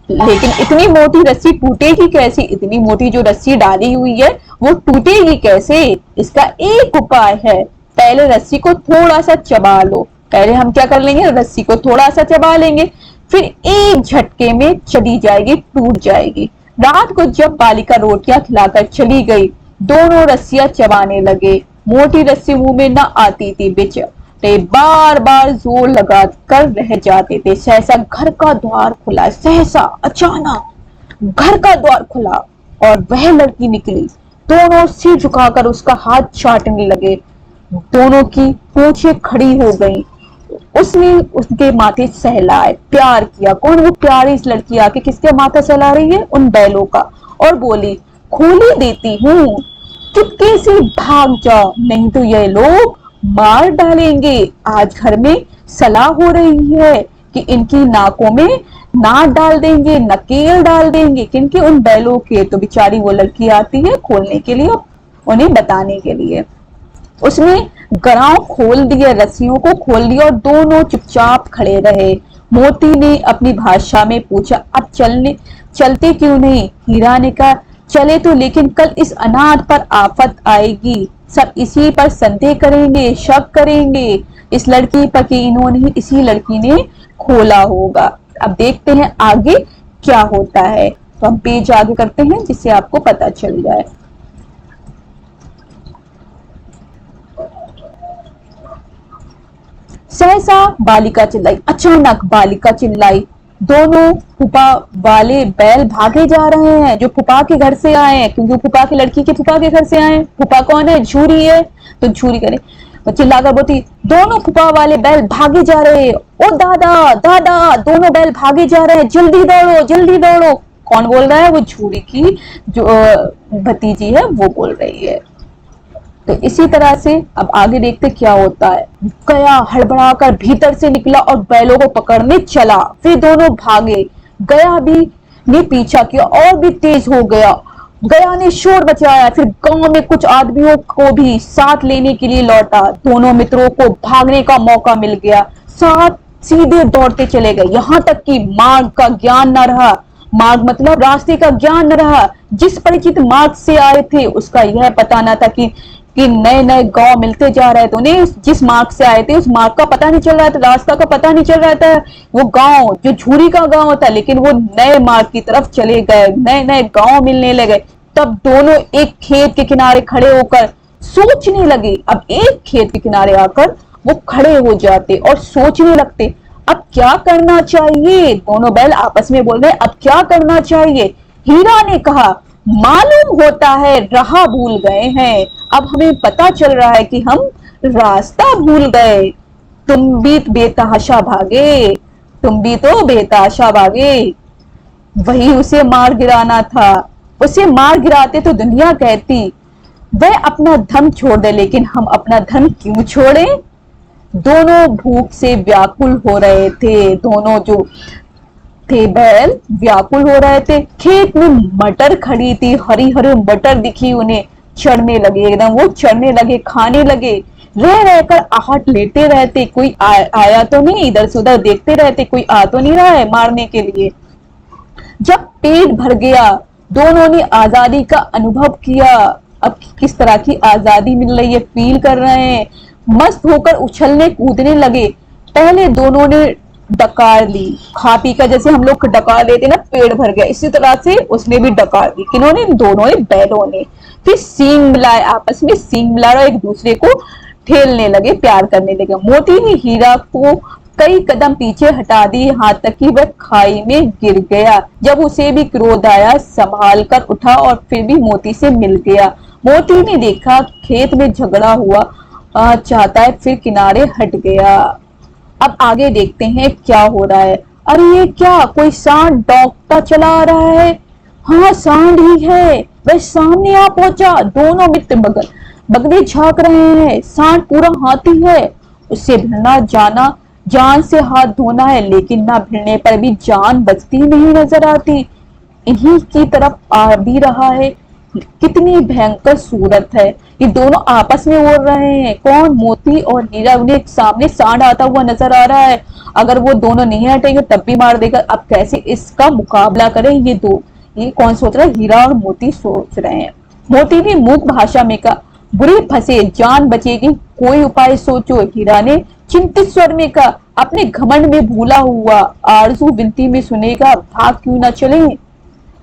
लेकिन इतनी मोटी रस्सी टूटेगी कैसे? इतनी मोटी जो रस्सी डाली हुई है वो टूटेगी कैसे? इसका एक उपाय है, पहले रस्सी को थोड़ा सा चबा लो। पहले हम क्या कर लेंगे? रस्सी को थोड़ा सा चबा लेंगे, फिर एक झटके में चली जाएगी, टूट जाएगी। रात को जब बालिका रोटियां खिलाकर चली गई, दोनों रस्सियां चबाने लगे। मोटी रस्सी मुंह में न आती थी, बेचारे बार बार जोर लगा कर रह जाते थे। सहसा घर का द्वार खुला, सहसा अचानक घर का द्वार खुला और वह लड़की निकली। दोनों सिर झुकाकर उसका हाथ चाटने लगे, दोनों की पूंछें खड़ी हो गईं। उसने उसके माथे सहलाए, प्यार किया। कौन? वो प्यारी इस लड़की आके किसके माथा सहला रही है? उन बैलों का। और बोली, खोली देती हूँ, चुपके से भाग जाओ, नहीं तो ये लोग मार डालेंगे। आज घर में सलाह हो रही है कि इनकी नाकों में नाक डाल देंगे, नकेल डाल देंगे। किनके? उन बैलों के। तो बेचारी वो लड़की आती है खोलने के लिए, उन्हें बताने के लिए। उसने गराव खोल दिया, रस्सियों को खोल दिया और दोनों चुपचाप खड़े रहे। मोती ने अपनी भाषा में पूछा, अब चलते क्यों नहीं? हीरा ने कहा, चले तो, लेकिन कल इस अनाथ पर आफत आएगी, सब इसी पर संदेह करेंगे, शक करेंगे इस लड़की पर कि इन्होंने, इसी लड़की ने खोला होगा। अब देखते हैं आगे क्या होता है। तो हम पेज आगे करते हैं जिससे आपको पता चल जाए। सहसा बालिका चिल्लाई, अचानक बालिका चिल्लाई। दोनों फूफा वाले बैल भागे जा रहे हैं, जो फूफा के घर से आए हैं, क्योंकि फूफा की लड़की के फूफा के घर से आए हैं। फूफा कौन है? झूरी है। तो झूरी करे, वो चिल्लाकर बोलती, दोनों फुफा वाले बैल भागे जा रहे हैं, ओ दादा दादा दोनों बैल भागे जा रहे हैं, जल्दी दौड़ो जल्दी दौड़ो। कौन बोल रहा है? वो झूरी की जो भतीजी है वो बोल रही है। तो इसी तरह से अब आगे देखते क्या होता है। गया हड़बड़ाकर भीतर से निकला और बैलों को पकड़ने चला, फिर दोनों भागे। गया भी ने पीछा किया और भी तेज हो गया। गया ने शोर मचाया, फिर गांव में कुछ आदमियों को भी साथ लेने के लिए लौटा। दोनों मित्रों को भागने का मौका मिल गया, साथ सीधे दौड़ते चले गए, यहाँ तक कि मार्ग का ज्ञान न रहा। मार्ग मतलब रास्ते का ज्ञान न रहा। जिस परिचित मार्ग से आए थे उसका यह पता न था कि नए नए गांव मिलते जा रहे थे। उन्हें जिस मार्ग से आए थे उस मार्ग का पता नहीं चल रहा था, रास्ता का पता नहीं चल रहा था। वो गांव जो झूरी का गांव था, लेकिन वो नए मार्ग की तरफ चले गए, नए नए गांव मिलने लगे। तब दोनों एक खेत के किनारे खड़े होकर सोचने लगे। अब एक खेत के किनारे आकर वो खड़े हो जाते और सोचने लगते, अब क्या करना चाहिए। दोनों बैल आपस में बोल रहे, अब क्या करना चाहिए। हीरा ने कहा, मालूम होता है राह भूल गए हैं। अब हमें पता चल रहा है कि हम रास्ता भूल गए। तुम भी बेतहाशा भागे, तुम भी तो बेतहाशा भागे। वही उसे मार गिराना था। उसे मार गिराते तो दुनिया कहती वह अपना धन छोड़ दे, लेकिन हम अपना धन क्यों छोड़े। दोनों भूख से व्याकुल हो रहे थे। दोनों जो थे बैल व्याकुल हो रहे थे। खेत में मटर खड़ी थी, हरी हरी मटर दिखी उन्हें, चढ़ने लगे, एकदम वो चढ़ने लगे, खाने लगे। रह रहकर आहट लेते रहते, कोई आया तो नहीं, इधर से उधर देखते रहते, कोई आ तो नहीं रहा है मारने के लिए। जब पेट भर गया दोनों ने आजादी का अनुभव किया। अब किस तरह की आजादी मिल रही है, फील कर रहे हैं। मस्त होकर उछलने कूदने लगे। पहले दोनों ने डकार ली, खा पी कर, जैसे हम लोग डकार लेते ना, पेट भर गया, इसी तरह से उसने भी डकार दी। किन्होंने? दोनों ने, बैलों ने। फिर सींग मिलाए, आपस में सींग मिला, एक दूसरे को ठेलने लगे, प्यार करने लगे। मोती ने हीरा को कई कदम पीछे हटा दी, यहाँ तक कि वह खाई में गिर गया। जब उसे भी क्रोध आया, संभाल कर उठा और फिर भी मोती से मिल गया। मोती ने देखा खेत में झगड़ा हुआ चाहता है, फिर किनारे हट गया। अब आगे देखते हैं क्या हो रहा है। अरे ये क्या, कोई सांड दौड़ता चला आ रहा है। हाँ सांड ही है, वह सामने आ पहुंचा। दोनों मित्र बगले झांक रहे हैं। सांड पूरा हाथी है, उससे भिड़ना जाना, जान से हाथ धोना है, लेकिन ना भिड़ने पर भी जान बचती नहीं नजर आती। इन्हीं की तरफ आ भी रहा है। कितनी भयंकर सूरत है। ये दोनों आपस में बोल रहे हैं, कौन? मोती और हीरा। उन्हें सामने सांड आता हुआ नजर आ रहा है, अगर वो दोनों नहीं हटेंगे तब भी मार देगा। अब कैसे इसका मुकाबला करें ये दो? ये कौन सोच रहा है? हीरा और मोती सोच रहे हैं। मोती ने मूक भाषा में कहा, बुरे फंसे, जान बचेगी, कोई उपाय सोचो। हीरा ने चिंतित स्वर में कहा, अपने घमंड में भूला हुआ आरजू विनती में सुनेगा, भाग क्यों ना चले।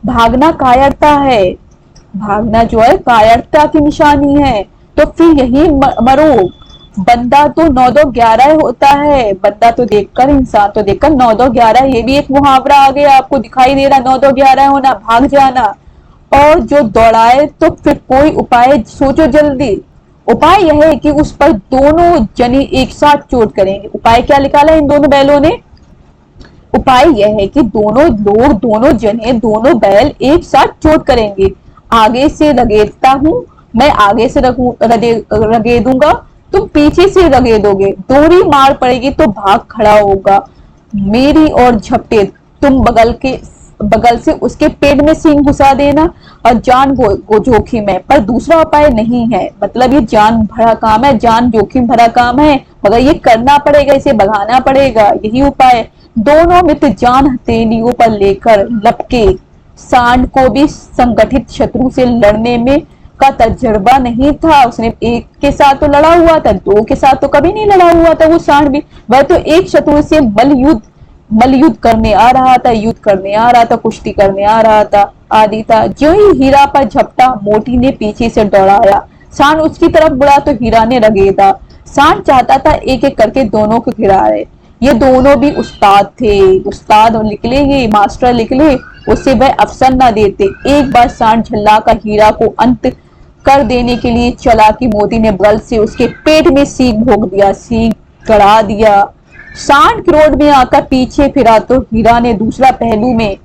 भागना कायरता है, भागना जो है कायरता की निशानी है, तो फिर यही मरो। बंदा तो 9-2-11 होता है। बंदा तो देखकर, इंसान तो देखकर 9-2-11, ये भी एक मुहावरा आ गया, आपको दिखाई दे रहा। 9-2-11 होना, भाग जाना। और जो दौड़ाए तो फिर कोई उपाय सोचो जल्दी। उपाय यह है कि उस पर दोनों जने एक साथ चोट करेंगे। उपाय क्या निकाला इन दोनों बैलों ने? उपाय यह है कि दोनों लोग, दोनों जने, दोनों बैल एक साथ चोट करेंगे। आगे से रगेदता हूं मैं, आगे से रगेदूंगा, तुम पीछे से रगेदोगे। दोहरी मार पड़ेगी तो भाग खड़ा होगा। मेरी और झपटे, तुम बगल से उसके पेट में सींग घुसा देना और जान जोखिम है, पर दूसरा उपाय नहीं है। मतलब ये जान भरा काम है, जान जोखिम भरा काम है, मगर ये करना पड़ेगा, इसे भगाना पड़ेगा, यही उपाय। दोनों मित्र जान हथेलियों पर लेकर लपके। सांड को भी संगठित शत्रु से लड़ने में का तजुर्बा नहीं था। उसने एक के साथ तो लड़ा हुआ था, दो के साथ तो कभी नहीं लड़ा हुआ था वो सांड भी। वह तो एक शत्रु से मल युद्ध करने आ रहा था, युद्ध करने आ रहा था, कुश्ती करने आ रहा था आदि था। जो ही हीरा पर झपटा, मोती ने पीछे से दौड़ाया। सांड उसकी तरफ बुला तो हीरा ने रगेदा। सांड चाहता था एक एक करके दोनों को गिराए। ये दोनों भी उस्ताद थे, उस्ताद निकले, ये मास्टर निकले, उसे वह अवसर न देते। एक बार सांड झल्ला का हीरा को अंत कर देने के लिए चला कि मोती ने बल से उसके पेट में सींग भोग दिया, सींग गड़ा दिया। सांड क्रोध में आकर पीछे फिरा तो हीरा ने दूसरा पहलू में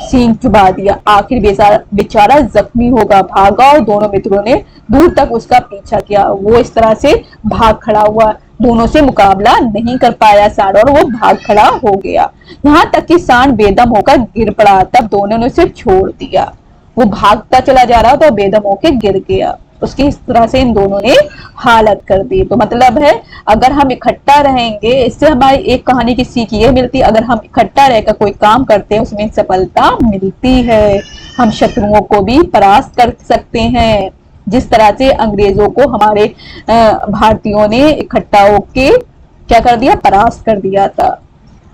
सींग चुबा दिया। आखिर बेचारा जख्मी होगा भागा और दोनों मित्रों ने दूर तक उसका पीछा किया। वो इस तरह से भाग खड़ा हुआ, दोनों से मुकाबला नहीं कर पाया सांड और वो भाग खड़ा हो गया। यहाँ तक कि सांड बेदम होकर गिर पड़ा, तब दोनों ने उसे छोड़ दिया। वो भागता चला जा रहा तो बेदम होकर गिर गया। उसकी इस तरह से इन दोनों ने हालत कर दी। तो मतलब है अगर हम इकट्ठा रहेंगे, इससे हमारी एक कहानी की सीख ये मिलती है, अगर हम इकट्ठा रहकर कोई काम करते हैं उसमें सफलता मिलती है। हम शत्रुओं को भी परास्त कर सकते हैं, जिस तरह से अंग्रेजों को हमारे भारतीयों ने इकट्ठा होके क्या कर दिया, परास्त कर दिया था।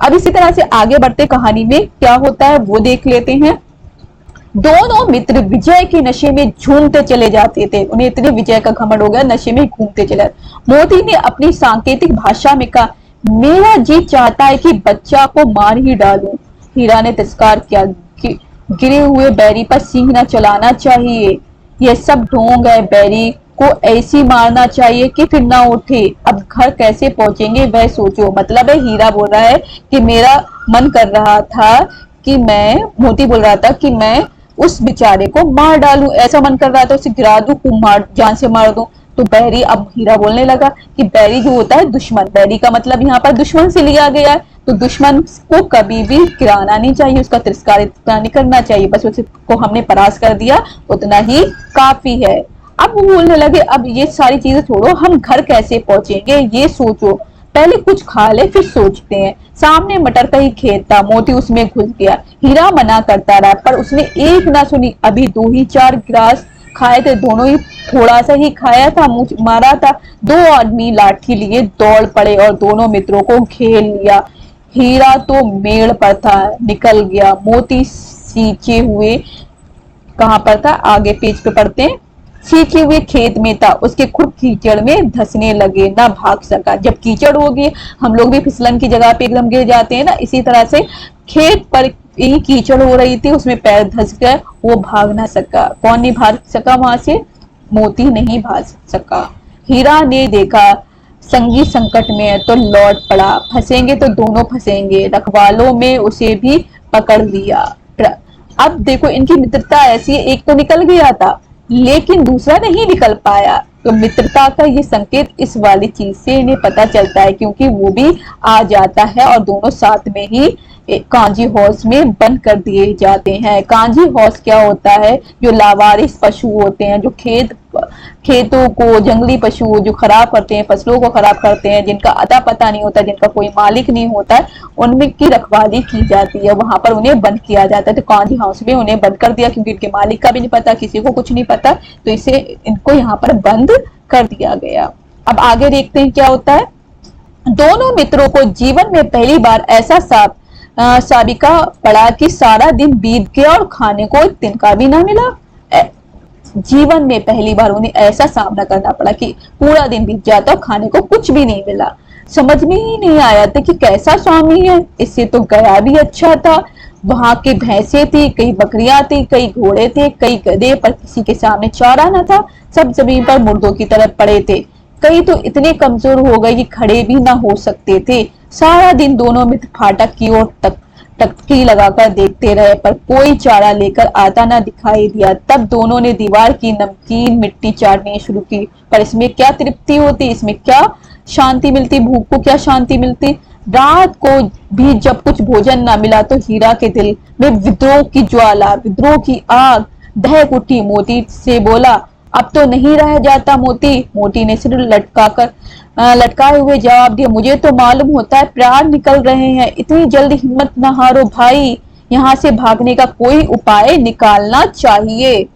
अब इसी तरह से आगे बढ़ते कहानी में क्या होता है वो देख लेते हैं। दोनों मित्र विजय के नशे में झूमते चले जाते थे। उन्हें इतने विजय का घमंड हो गया, नशे में घूमते चले। मोती ने अपनी सांकेतिक भाषा में कहा, मेरा जी चाहता है कि बच्चा को मार ही डालूं। हीरा ने तिरस्कार किया, गिरे हुए बैरी पर सींग न चलाना चाहिए, यह सब ढोंग है। बैरी को ऐसी मारना चाहिए कि फिर ना उठे। अब घर कैसे पहुंचेंगे वह सोचो। मतलब है हीरा बोल रहा है कि मेरा मन कर रहा था कि मोती बोल रहा था कि मैं उस बेचारे को मार डालूं, ऐसा मन कर रहा था उसे गिरा दूं, मार जान से मार दूं। तो बैरी, अब हीरा बोलने लगा कि बैरी जो होता है दुश्मन, बैरी का मतलब यहाँ पर दुश्मन से लिया गया है। तो दुश्मन को कभी भी गिराना नहीं चाहिए, उसका तिरस्कार इतना नहीं करना चाहिए, बस उसको हमने परास्त कर दिया उतना ही काफी है। अब वो बोलने लगे, अब ये सारी चीजें छोड़ो, हम घर कैसे पहुंचेंगे ये सोचो, पहले कुछ खा ले फिर सोचते हैं। सामने मटर का ही खेत था, मोती उसमें घुस गया। हीरा मना करता रहा पर उसने एक ना सुनी। अभी 2 ही 4 गिलास खाए थे, दोनों ही थोड़ा सा ही खाया था, मुंह मारा था। 2 आदमी लाठी लिए दौड़ पड़े और दोनों मित्रों को घेर लिया। हीरा तो मेड़ पर था, निकल गया। मोती सींचे हुए कहां पर था, आगे पेज पे पढ़ते हैं, सींचे हुए खेत में था। उसके खुद कीचड़ में धंसने लगे, ना भाग सका। जब कीचड़ होगी, हम लोग भी फिसलन की जगह पे एकदम गिर जाते हैं ना, इसी तरह से खेत पर ही कीचड़ हो रही थी, उसमें पैर धंस गए, वो भाग ना सका। कौन नहीं भाग सका वहां से, मोती नहीं भाग सका। हीरा ने देखा संगी संकट में है तो लौट पड़ा, फंसेंगे तो दोनों फंसेंगे। रखवालों में उसे भी पकड़ लिया। अब देखो इनकी मित्रता ऐसी है, एक तो निकल गया था लेकिन दूसरा नहीं निकल पाया। तो मित्रता का ये संकेत इस वाली चीज से इन्हें पता चलता है, क्योंकि वो भी आ जाता है और दोनों साथ में ही कांजी हाउस में बंद कर दिए जाते हैं। कांजी हाउस क्या होता है, जो लावारिस पशु होते हैं, जो खेतों को, जंगली पशु जो खराब करते हैं, फसलों को खराब करते हैं, जिनका अता पता नहीं होता, जिनका कोई मालिक नहीं होता है, उनमें की रखवाली की जाती है, वहां पर उन्हें बंद किया जाता है। तो कांजी हाउस में उन्हें बंद कर दिया, क्योंकि इनके मालिक का भी नहीं पता, किसी को कुछ नहीं पता, तो इसे इनको यहाँ पर बंद कर दिया गया। अब आगे देखते हैं क्या होता है। दोनों मित्रों को जीवन में पहली बार ऐसा साबिका पड़ा कि सारा दिन बीत गया और खाने को एक तिनका भी ना मिला। जीवन में पहली बार उन्हें ऐसा सामना करना पड़ा कि पूरा दिन बीत जाता और खाने को कुछ भी नहीं मिला। समझ में ही नहीं आया था कि कैसा स्वामी है, इससे तो गया भी अच्छा था। वहां की भैंसे थी, कई बकरियां थी, कई घोड़े थे, कई गधे, पर किसी के सामने चारा न था। सब जमीन पर मुर्दों की तरह पड़े थे। कई तो इतने कमजोर हो गए कि खड़े भी ना हो सकते थे। सारा दिन दोनों मित्र फाटक की ओर टकटकी लगाकर देखते रहे, पर कोई चारा लेकर आता ना दिखाई दिया। तब दोनों ने दीवार की नमकीन मिट्टी चाटनी शुरू की, पर इसमें क्या तृप्ति होती, इसमें क्या शांति मिलती, भूख को क्या शांति मिलती। रात को भी जब कुछ भोजन ना मिला तो हीरा के दिल में विद्रोह की ज्वाला, विद्रोह की आग दहक उठी। मोती से बोला, अब तो नहीं रह जाता मोती। मोती ने सिर लटकाए हुए जवाब दिया, मुझे तो मालूम होता है प्राण निकल रहे हैं, इतनी जल्द हिम्मत न हारो भाई, यहाँ से भागने का कोई उपाय निकालना चाहिए।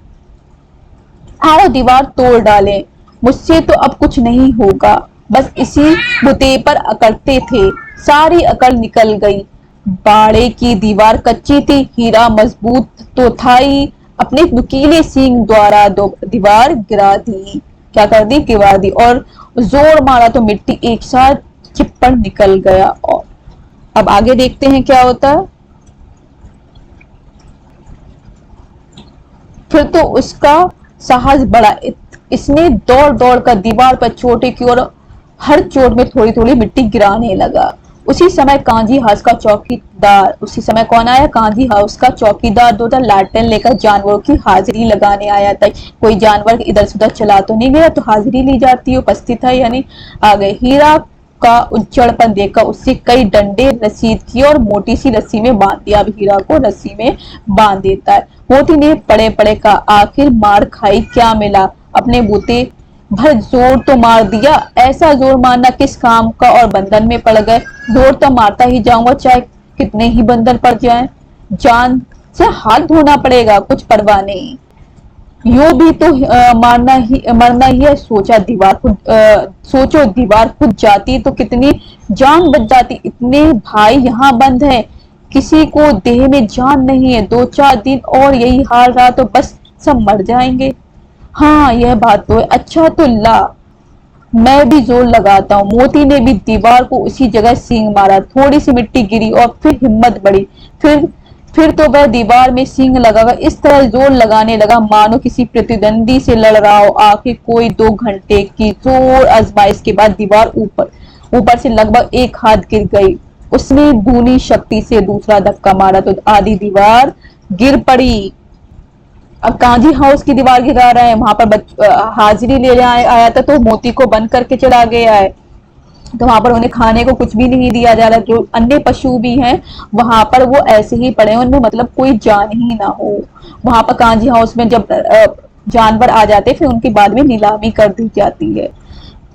आओ दीवार तोड़ डालें, मुझसे तो अब कुछ नहीं होगा। बस इसी बुते पर अकड़ते थे, सारी अकड़ निकल गई। बाड़े की दीवार कच्ची थी, हीरा मजबूत तो था ही, अपने नुकीले सींग द्वारा दीवार गिरा दी। क्या कर दी, गिरा दी, और जोर मारा तो मिट्टी एक साथ चिप्पड़ निकल गया। और अब आगे देखते हैं क्या होता है। फिर तो उसका साहस बढ़ा, इसने दौड़ दौड़ कर दीवार पर चोटी की और हर चोट में थोड़ी थोड़ी मिट्टी गिराने लगा। उसी समय कांजी हाउस का चौकीदार, उसी समय कौन आया? कांजी हाउस का चौकीदार दो लालटेन लेकर जानवरों की हाजिरी लगाने आया था। कोई जानवर इधर से उधर चला तो नहीं गया, तो हाजिरी ली जाती है, उपस्थित है यानी आ गए। हीरा का उज्जड़पन देखकर उससे कई डंडे रसीद किए और मोटी सी रस्सी में बांध दिया। अब हीरा को रस्सी में बांध देता है। मोती ने पड़े पड़े का आखिर मार खाई, क्या मिला? अपने बूते भर जोर तो मार दिया, ऐसा जोर मारना किस काम का, और बंधन में पड़ गए। जोर तो मारता ही जाऊंगा, चाहे कितने ही बंधन पड़ जाएं, जान से हाथ धोना पड़ेगा, कुछ परवाह नहीं। यूं भी तो मरना ही है। सोचो दीवार खुद जाती तो कितनी जान बच जाती। इतने भाई यहाँ बंद हैं, किसी को देह में जान नहीं है। 2-4 दिन और यही हाल रहा तो बस सब मर जाएंगे। हाँ यह बात तो है। अच्छा तो ला, मैं भी जोर लगाता हूँ। मोती ने भी दीवार को उसी जगह सींग मारा। थोड़ी सी मिट्टी गिरी और फिर हिम्मत बढ़ी। फिर तो वह दीवार में सींग लगाकर इस तरह जोर लगाने लगा मानो किसी प्रतिद्वंदी से लड़ रहा हो। आखिर कोई 2 घंटे की जोर आजमाइश के बाद दीवार ऊपर से लगभग 1 हाथ गिर गई। उसने दूनी शक्ति से दूसरा धक्का मारा तो आधी दीवार गिर पड़ी। अब कांजी हाउस की दीवार गिरा रहा है, वहां पर हाजिरी ले आया था तो मोती को बंद करके चला गया है। तो वहां पर उन्हें खाने को कुछ भी नहीं दिया जा रहा। जो अन्य पशु भी हैं वहां पर वो ऐसे ही पड़े हैं, उनमें मतलब कोई जान ही ना हो। वहां पर कांजी हाउस में जब जानवर आ जाते फिर उनकी बाद में नीलामी कर दी जाती है,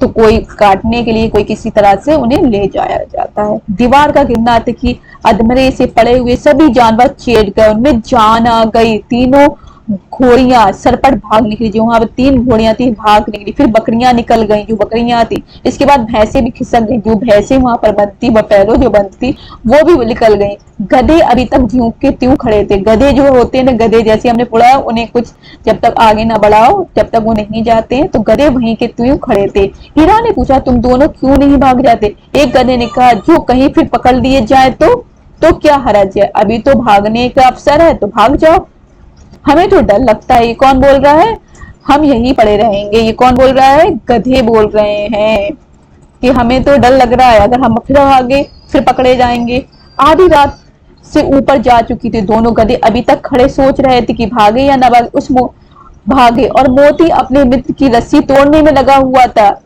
तो कोई काटने के लिए कोई किसी तरह से उन्हें ले जाया जाता है। दीवार का गिरना था कि अधमरे से पड़े हुए सभी जानवर चेट गए, उनमें जान आ गई। तीनों घोड़ियां सरपट भाग निकली, जो वहां पर 3 घोड़ियां थी भाग निकली। फिर बकरियां निकल गई, जो बकरियां थी। इसके बाद भैंसे भी खिसक गई, जो भैंसे वहां पर बंधती बफेलो जो बंधती वो भी निकल गई। गधे अभी तक ज्यों के त्यों खड़े थे। गधे जो होते हैं ना, गधे जैसे हमने पढ़ा, उन्हें कुछ जब तक आगे ना बढ़ाओ जब तक वो नहीं जाते हैं, तो गधे वहीं के त्यों खड़े थे। हीरा ने पूछा तुम दोनों क्यों नहीं भाग जाते? एक गधे ने कहा जो कहीं फिर पकड़ लिए जाए तो क्या हरज है, अभी तो भागने का अवसर है तो भाग जाओ। हमें तो डर लगता है। ये कौन बोल रहा है? हम यहीं पड़े रहेंगे। ये कौन बोल रहा है? गधे बोल रहे हैं कि हमें तो डर लग रहा है, अगर हम फिर आगे फिर पकड़े जाएंगे। आधी रात से ऊपर जा चुकी थी। दोनों गधे अभी तक खड़े सोच रहे थे कि भागे या ना भागे। भागे और मोती अपने मित्र की रस्सी तोड़ने में लगा हुआ था।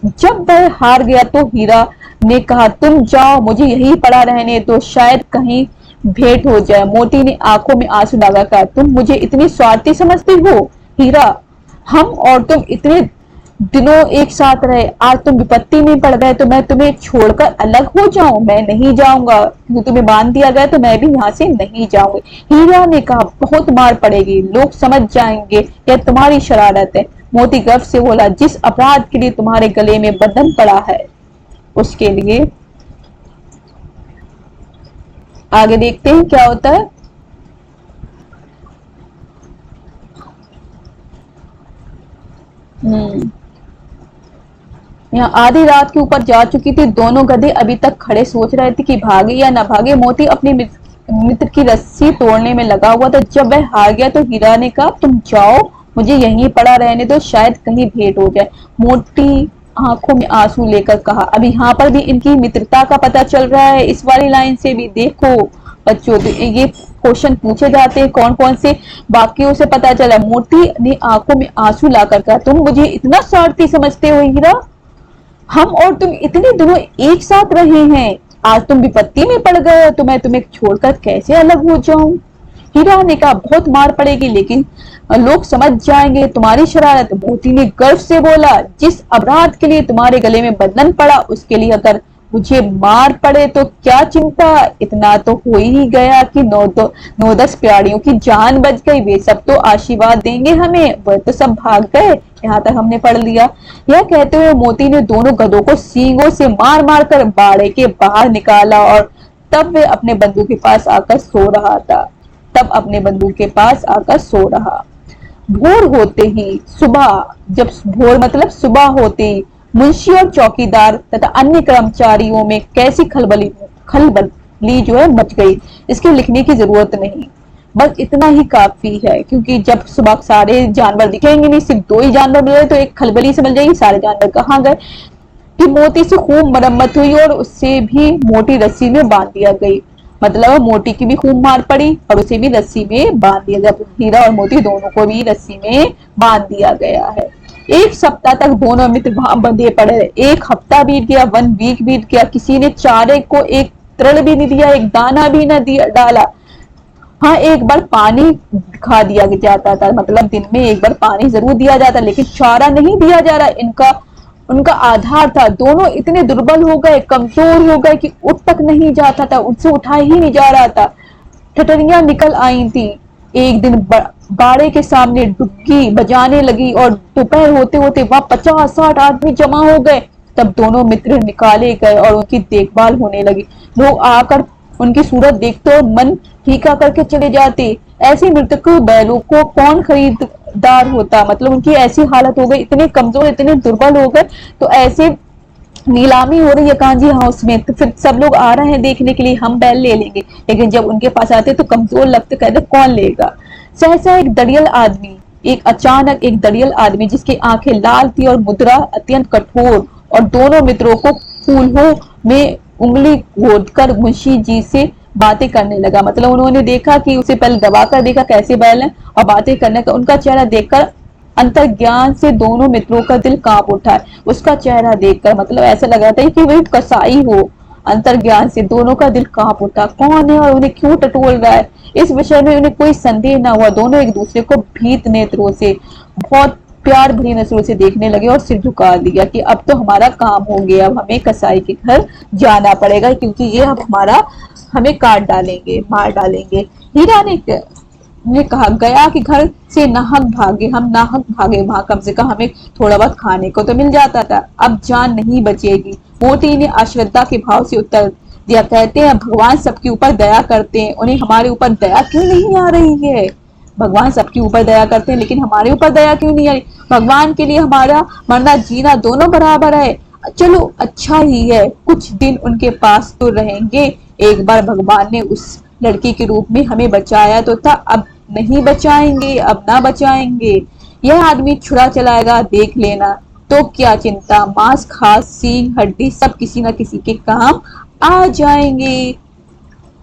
जब वह हार गया तो हीरा ने कहा तुम जाओ, मुझे यहीं पड़ा रहने दो, शायद कहीं भेंट हो जाए। मोती ने आंखों में आंसू लगा कर तुम मुझे इतनी स्वार्थी समझते हो हीरा? हम और तुम इतने दिनों एक साथ रहे, आज तुम विपत्ति में पड़ गए तो मैं तुम्हें छोड़कर अलग हो जाऊं? मैं नहीं जाऊंगा, क्योंकि तुम्हें बांध दिया गया तो मैं भी यहाँ से नहीं जाऊंगी। हीरा ने कहा बहुत मार पड़ेगी, लोग समझ जाएंगे यह तुम्हारी शरारत है। मोती गर्व से बोला जिस अपराध के लिए तुम्हारे गले में बंधन पड़ा है उसके लिए। आगे देखते हैं क्या होता है। यहाँ आधी रात के ऊपर जा चुकी थी। दोनों गधे अभी तक खड़े सोच रहे थे कि भागे या ना भागे। मोती अपने मित्र की रस्सी तोड़ने में लगा हुआ था। जब वह हार गया तो हीरा ने कहा तुम जाओ, मुझे यहीं पड़ा रहने दो, शायद कहीं भेंट हो जाए। मोती आंखों में आंसू लेकर कहा अब यहाँ पर भी इनकी मित्रता का पता चल रहा है। इस वाली लाइन से भी देखो बच्चों, तो ये क्वेश्चन पूछे जाते हैं कौन कौन से वाक्यों से पता चला। मोती ने आंखों में आंसू लाकर कहा तुम मुझे इतना स्वार्थी समझते हो हीरा? हम और तुम इतने दिनों एक साथ रहे हैं, आज तुम विपत्ति में पड़ गए हो तो मैं तुम्हें छोड़कर कैसे अलग हो जाऊं? हीरा ने कहा बहुत मार पड़ेगी, लेकिन लोग समझ जाएंगे तुम्हारी शरारत। मोती ने गर्व से बोला जिस अपराध के लिए तुम्हारे गले में बंधन पड़ा उसके लिए अगर मुझे मार पड़े तो क्या चिंता, इतना तो हो ही गया कि 9-10 प्यारियों की जान बच गई। वे सब तो आशीर्वाद देंगे हमें, वह तो सब भाग गए। यहाँ तक हमने पढ़ लिया। यह कहते हुए मोती ने दोनों गधों को सींगों से मार मार कर बाड़े के बाहर निकाला और तब वे अपने बंधु के पास आकर सो रहा था। भोर होते ही जब भोर मतलब सुबह होते ही मुंशी और चौकीदार तथा अन्य कर्मचारियों में कैसी खलबली जो है मच गई, इसके लिखने की जरूरत नहीं। बस इतना ही काफी है, क्योंकि जब सुबह सारे जानवर दिखेंगे नहीं, सिर्फ दो ही जानवर मिले तो एक खलबली से मिल जाएगी, सारे जानवर कहाँ गए। फिर मोती से खूब मरम्मत हुई और उससे भी मोटी रस्सी में बांध दिया गई। मतलब मोती की भी खूब मार पड़ी और उसे भी रस्सी में बांध दिया गया। हीरा और मोती दोनों को भी रस्सी में बांध दिया गया है। एक सप्ताह तक दोनों मित्र वहां बंधे पड़े रहे। एक हफ्ता बीत गया, 1 वीक बीत गया, किसी ने चारे को एक तृण भी नहीं दिया, एक दाना भी न दिया डाला। हाँ, एक बार पानी खा दिया जाता था, मतलब दिन में एक बार पानी जरूर दिया जाता, लेकिन चारा नहीं दिया जा रहा। इनका उनका आधार था। दोनों इतने दुर्बल हो गए, कमजोर हो गए कि उठ तक नहीं जाता था, उनसे उठा ही नहीं जा रहा था। ठटरियां निकल आई थी। एक दिन बाड़े के सामने डुबकी बजाने लगी और दोपहर होते होते वहां 50-60 आदमी जमा हो गए। तब दोनों मित्र निकाले गए और उनकी देखभाल होने लगी। लोग आकर उनकी सूरत देखते और मन फीका करके चले जाते। ऐसे मृतक बैलों को कौन खरीदार होता, मतलब उनकी ऐसी हालत हो गई, इतने कमजोर, इतने दुर्बल हो गए। तो ऐसे नीलामी हो रही है कांजी हाउस में, तो फिर सब लोग आ रहे हैं देखने के लिए, हम बैल ले लेंगे। लेकिन जब उनके पास आते तो कमजोर लगते, कहते कौन लेगा। सहसा एक दड़ियल आदमी, अचानक एक दड़ियल आदमी जिसकी आंखें लाल थी और मुद्रा अत्यंत कठोर, और दोनों मित्रों को फूलों में उंगली घोटकर मुंशी जी से बातें करने लगा। मतलब उन्होंने देखा कि उसे पहले दबा कर देखा कैसे बैल है, और बातें करने का उनका चेहरा देखकर अंतर्ज्ञान से दोनों मित्रों का दिल कांप उठा है। उसका चेहरा देखकर मतलब ऐसा लग रहा था कि वही कसाई हो। अंतर्ज्ञान से दोनों का दिल कांप उठा, कौन है और उन्हें क्यों टटोल रहा है, इस विषय में उन्हें कोई संदेह न हुआ। दोनों एक दूसरे को भीत नेत्रों से, बहुत प्यार भरी नजरों से देखने लगे और सिर झुका दिया कि अब तो हमारा काम हो गया, अब हमें कसाई के घर जाना पड़ेगा, क्योंकि ये अब हमारा हमें काट डालेंगे, मार डालेंगे। हीरा ने कहा, गया कि घर से नाहक भागे, हम नाहक भागे, वहां कम से कम हमें थोड़ा बहुत खाने को तो मिल जाता था, अब जान नहीं बचेगी। मोती ने अश्रद्धा के भाव से उत्तर दिया, कहते हैं भगवान सबके ऊपर दया करते हैं, उन्हें हमारे ऊपर दया क्यों नहीं आ रही है। भगवान सबके ऊपर दया करते हैं, लेकिन हमारे ऊपर दया क्यों नहीं आ रही। भगवान के लिए हमारा मरना जीना दोनों बराबर है। चलो अच्छा ही है, कुछ दिन उनके पास तो रहेंगे। एक बार भगवान ने उस लड़की के रूप में हमें बचाया तो था, अब नहीं बचाएंगे, अब ना बचाएंगे। यह आदमी छुरा चलाएगा, देख लेना। तो क्या चिंता, मांस खास सींग हड्डी सब किसी न किसी के काम आ जाएंगे।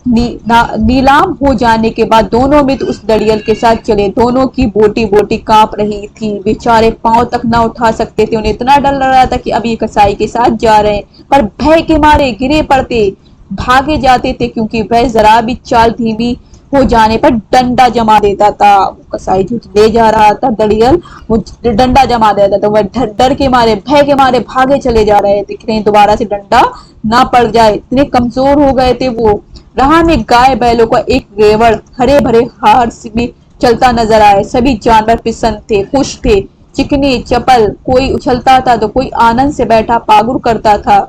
नीलाम हो जाने के बाद दोनों मित्र उस दड़ियल के साथ चले। दोनों की बोटी बोटी कांप रही थी, बेचारे पांव तक ना उठा सकते थे। उन्हें इतना डर लग रहा था कि अब ये कसाई के साथ जा रहे हैं, पर भय के मारे गिरे पड़ते, भागे जाते थे, क्योंकि वह जरा भी चाल धीमी हो जाने पर डंडा जमा देता था। कसाई जो ले जा रहा था दड़ियल, वो डंडा जमा देता था। वह डर के मारे, भय के मारे भागे चले जा रहे थे, कहीं दोबारा से डंडा ना पड़ जाए, इतने कमजोर हो गए थे वो। राह में गाय बैलों का एक रेवड़ हरे भरे हार में चलता नजर आए। सभी जानवर प्रसन्न थे, खुश थे, चिकने चपल, कोई उछलता था तो कोई आनंद से बैठा पागुर करता था।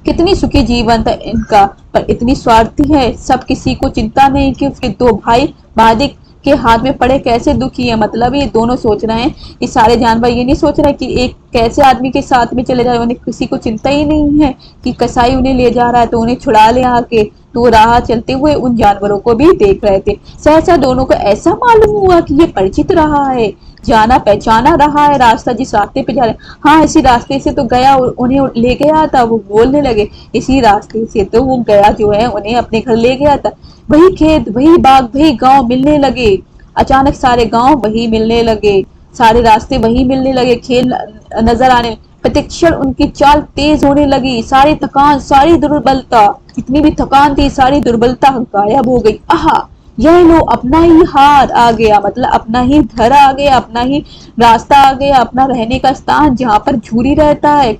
कितनी सुखी जीवन था इनका, पर इतनी स्वार्थी है, सब किसी को चिंता नहीं कि उसके दो भाई मालिक के हाथ में पड़े कैसे दुखी है। मतलब ये दोनों सोच रहे हैं, ये सारे जानवर ये नहीं सोच रहे कि एक कैसे आदमी के साथ में चले जाए, उन्हें किसी को चिंता ही नहीं है कि कसाई उन्हें ले जा रहा है तो उन्हें छुड़ा ले आके। तो राह चलते हुए उन जानवरों को भी देख रहे थे। सहसा दोनों को ऐसा मालूम हुआ कि ये परिचित रहा है, जाना पहचाना रहा है रास्ता, जिस रास्ते पे जा रहे। हाँ, इसी रास्ते से तो गया उन्हें ले गया था। वो बोलने लगे, इसी रास्ते से तो वो गया जो है उन्हें अपने घर ले गया था। वही खेत, वही बाग, वही गांव मिलने लगे। अचानक सारे गांव वही मिलने लगे, सारे रास्ते वही मिलने लगे, खेल नजर आने। प्रतिक्षण उनकी चाल तेज होने लगी, सारी थकान, सारी दुर्बलता, जितनी भी थकान थी, सारी दुर्बलता गायब हो गई। आहा, यह लो, अपना ही हार आ गया, मतलब अपना ही घर आ गया, अपना ही रास्ता आ गया, अपना रहने का स्थान, जहाँ पर झूरी रहता है।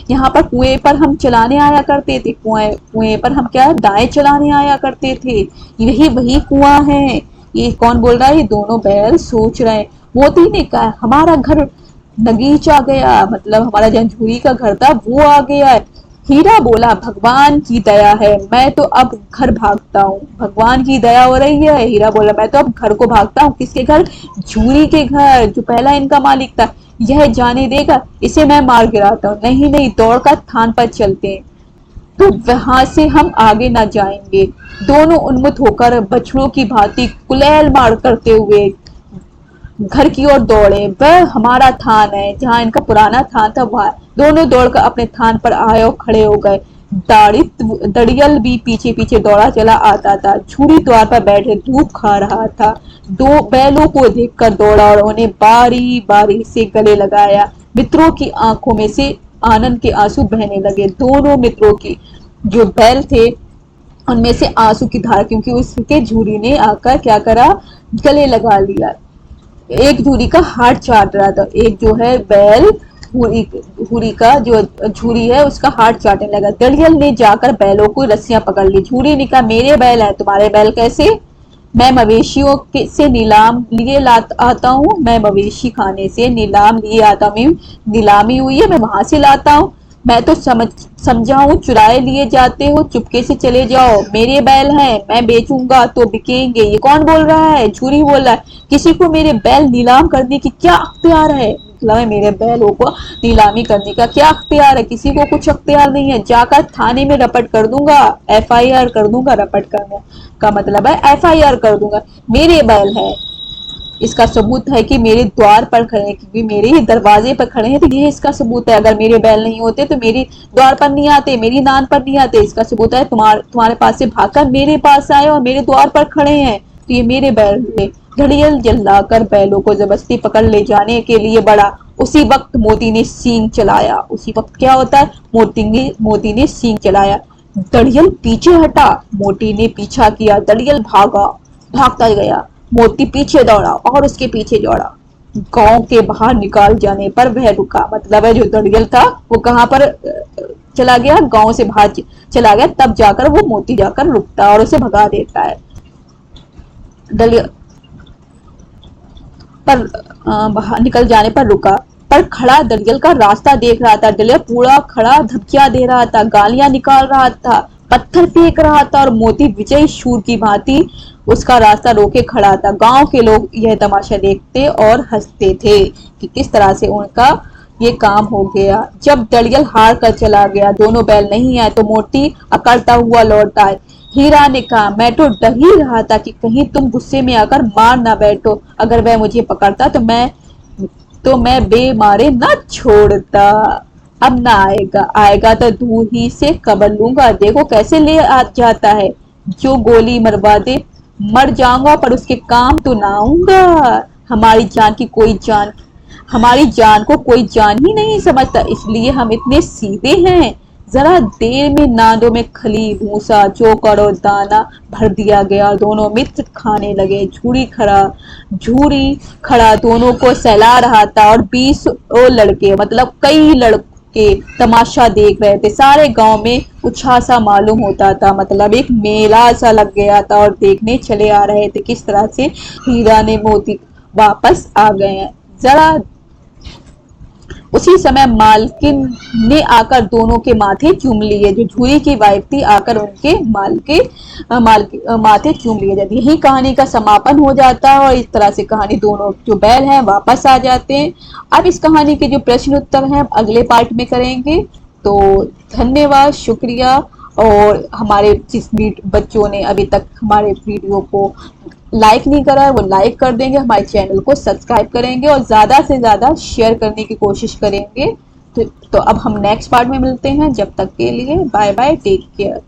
यहाँ पर कुएं पर हम चलाने आया करते थे, कुएं पर हम क्या दाएं चलाने आया करते थे, यही वही कुआं है। ये कौन बोल रहा है, ये दोनों बैल सोच रहे हैं। मोती ने कहा, हमारा घर नगीच आ गया, मतलब हमारा जंझूरी का घर था वो आ गया है। हीरा बोला, भगवान की दया है, मैं तो अब घर भागता हूँ। भगवान की दया हो रही है, हीरा बोला, मैं तो अब घर को भागता हूँ। किसके घर? झूरी के घर, जो पहला इनका मालिक था। यह जाने देगा, इसे मैं मार गिराता हूँ। नहीं नहीं, दौड़ कर थान पर चलते हैं। तो वहां से हम आगे ना जाएंगे। दोनों उन्मुख होकर बछड़ों की भांति कुलेल मार करते हुए घर की ओर दौड़े। वह हमारा थान है, जहाँ इनका पुराना थान था वहां। दोनों दौड़कर अपने थान पर आए और खड़े हो गए। दड़ियल भी पीछे पीछे दौड़ा चला आता था। झूरी द्वार पर बैठे धूप खा रहा था। दो बैलों को देखकर दौड़ा और उन्हें बारी बारी से गले लगाया। मित्रों की आंखों में से आनंद के आंसू बहने लगे। दोनों मित्रों की जो बैल थे उनमें से आंसू की धार, क्योंकि उसके झूरी ने आकर क्या करा, गले लगा लिया। एक झूरी का हाथ चाट रहा था, एक जो है बैल हुरी का जो झूरी है उसका हाथ चाटने लगा। दड़ियल ने जाकर बैलों को रस्सियां पकड़ ली। झूरी ने कहा, मेरे बैल है, तुम्हारे बैल कैसे? मैं मवेशियों के से नीलाम लिए आता हूँ, मैं मवेशी खाने से नीलाम लिए आता हूँ, नीलामी हुई है मैं वहां से लाता हूँ। मैं तो समझा हूँ चुराए लिए जाते हो, चुपके से चले जाओ। मेरे बैल हैं, मैं बेचूंगा तो बिकेंगे। ये कौन बोल रहा है? झूरी बोल रहा है। किसी को मेरे बैल नीलाम करने की क्या अख्तियार है? मतलब है मेरे बैलों को नीलामी करने का क्या अख्तियार है? किसी को कुछ अख्तियार नहीं है। जाकर थाने में रपट कर दूंगा, FIR कर दूंगा। रपट करने का मतलब है FIR कर दूंगा। मेरे बैल है, इसका सबूत है कि मेरे द्वार पर खड़े हैं, क्योंकि मेरे ही दरवाजे पर खड़े हैं, तो ये इसका सबूत है। अगर मेरे बैल नहीं होते तो मेरी द्वार पर नहीं आते, मेरी नान पर नहीं आते। इसका सबूत है तुम्हारे पास से भागकर मेरे पास आए और मेरे द्वार पर खड़े हैं, तो ये मेरे बैल हुए। घड़ियल जल्लाकर बैलों को जबरदस्ती पकड़ ले जाने के लिए बढ़ा। उसी वक्त मोती ने सींग चलाया। उसी वक्त क्या होता है, मोती ने सींग चलाया। दड़ियल पीछे हटा, मोती ने पीछा किया। दड़ियल भागता गया। मोती पीछे दौड़ा और उसके पीछे दौड़ा। गांव के बाहर निकाल जाने पर वह रुका। मतलब है जो दड़ियल था वो कहां पर चला गया, गांव से बाहर चला गया। तब जाकर वो मोती जाकर रुकता और उसे भगा देता है। दड़ियल पर बाहर निकल जाने पर रुका, पर खड़ा दड़ियल का रास्ता देख रहा था। दड़ियल पूरा खड़ा धमकियां दे रहा था, गालियां निकाल रहा था, पत्थर फेंक रहा था, और मोती विजयी शूर की भांति उसका रास्ता रोके खड़ा था। गांव के लोग यह तमाशा देखते और हंसते थे कि किस तरह से उनका ये काम हो गया। जब दड़ियल हार कर चला गया, दोनों बैल नहीं आए, तो मोती अकड़ता हुआ लौट आए। हीरा ने कहा, मैं तो डर ही रहा था कि कहीं तुम गुस्से में आकर मार ना बैठो। अगर वह मुझे पकड़ता तो मैं बेमारे ना छोड़ता। अब ना आएगा, आएगा तो दूर ही से कबर लूंगा। देखो कैसे ले आ जाता है। जो गोली मरवा दे मर जाऊंगा, पर उसके काम तो ना आऊंगा। हमारी जान को कोई जान ही नहीं समझता, इसलिए हम इतने सीधे हैं। जरा देर में नादों में खली, भूसा, चोकर और दाना भर दिया गया। दोनों मित्र खाने लगे। झूरी खड़ा दोनों को सहला रहा था, और 20 लड़के, मतलब कई लड़के तमाशा देख रहे थे। सारे गांव में उछाल सा मालूम होता था, मतलब एक मेला सा लग गया था, और देखने चले आ रहे थे किस तरह से हीरा ने मोती वापस आ गए हैं। जरा उसी समय मालकिन ने आकर दोनों के माथे चूम लिए। जो झूरी की वाइफ थी आकर उनके माथे चूम लिए जाती। यही कहानी का समापन हो जाता है, और इस तरह से कहानी दोनों जो बैल हैं वापस आ जाते हैं। अब इस कहानी के जो प्रश्न उत्तर हैं अगले पार्ट में करेंगे। तो धन्यवाद, शुक्रिया। और हमारे जिस बच्चों ने अभी तक हमारे वीडियो को लाइक नहीं करा है वो लाइक कर देंगे, हमारे चैनल को सब्सक्राइब करेंगे और ज़्यादा से ज़्यादा शेयर करने की कोशिश करेंगे। तो अब हम नेक्स्ट पार्ट में मिलते हैं। जब तक के लिए बाय बाय, टेक केयर।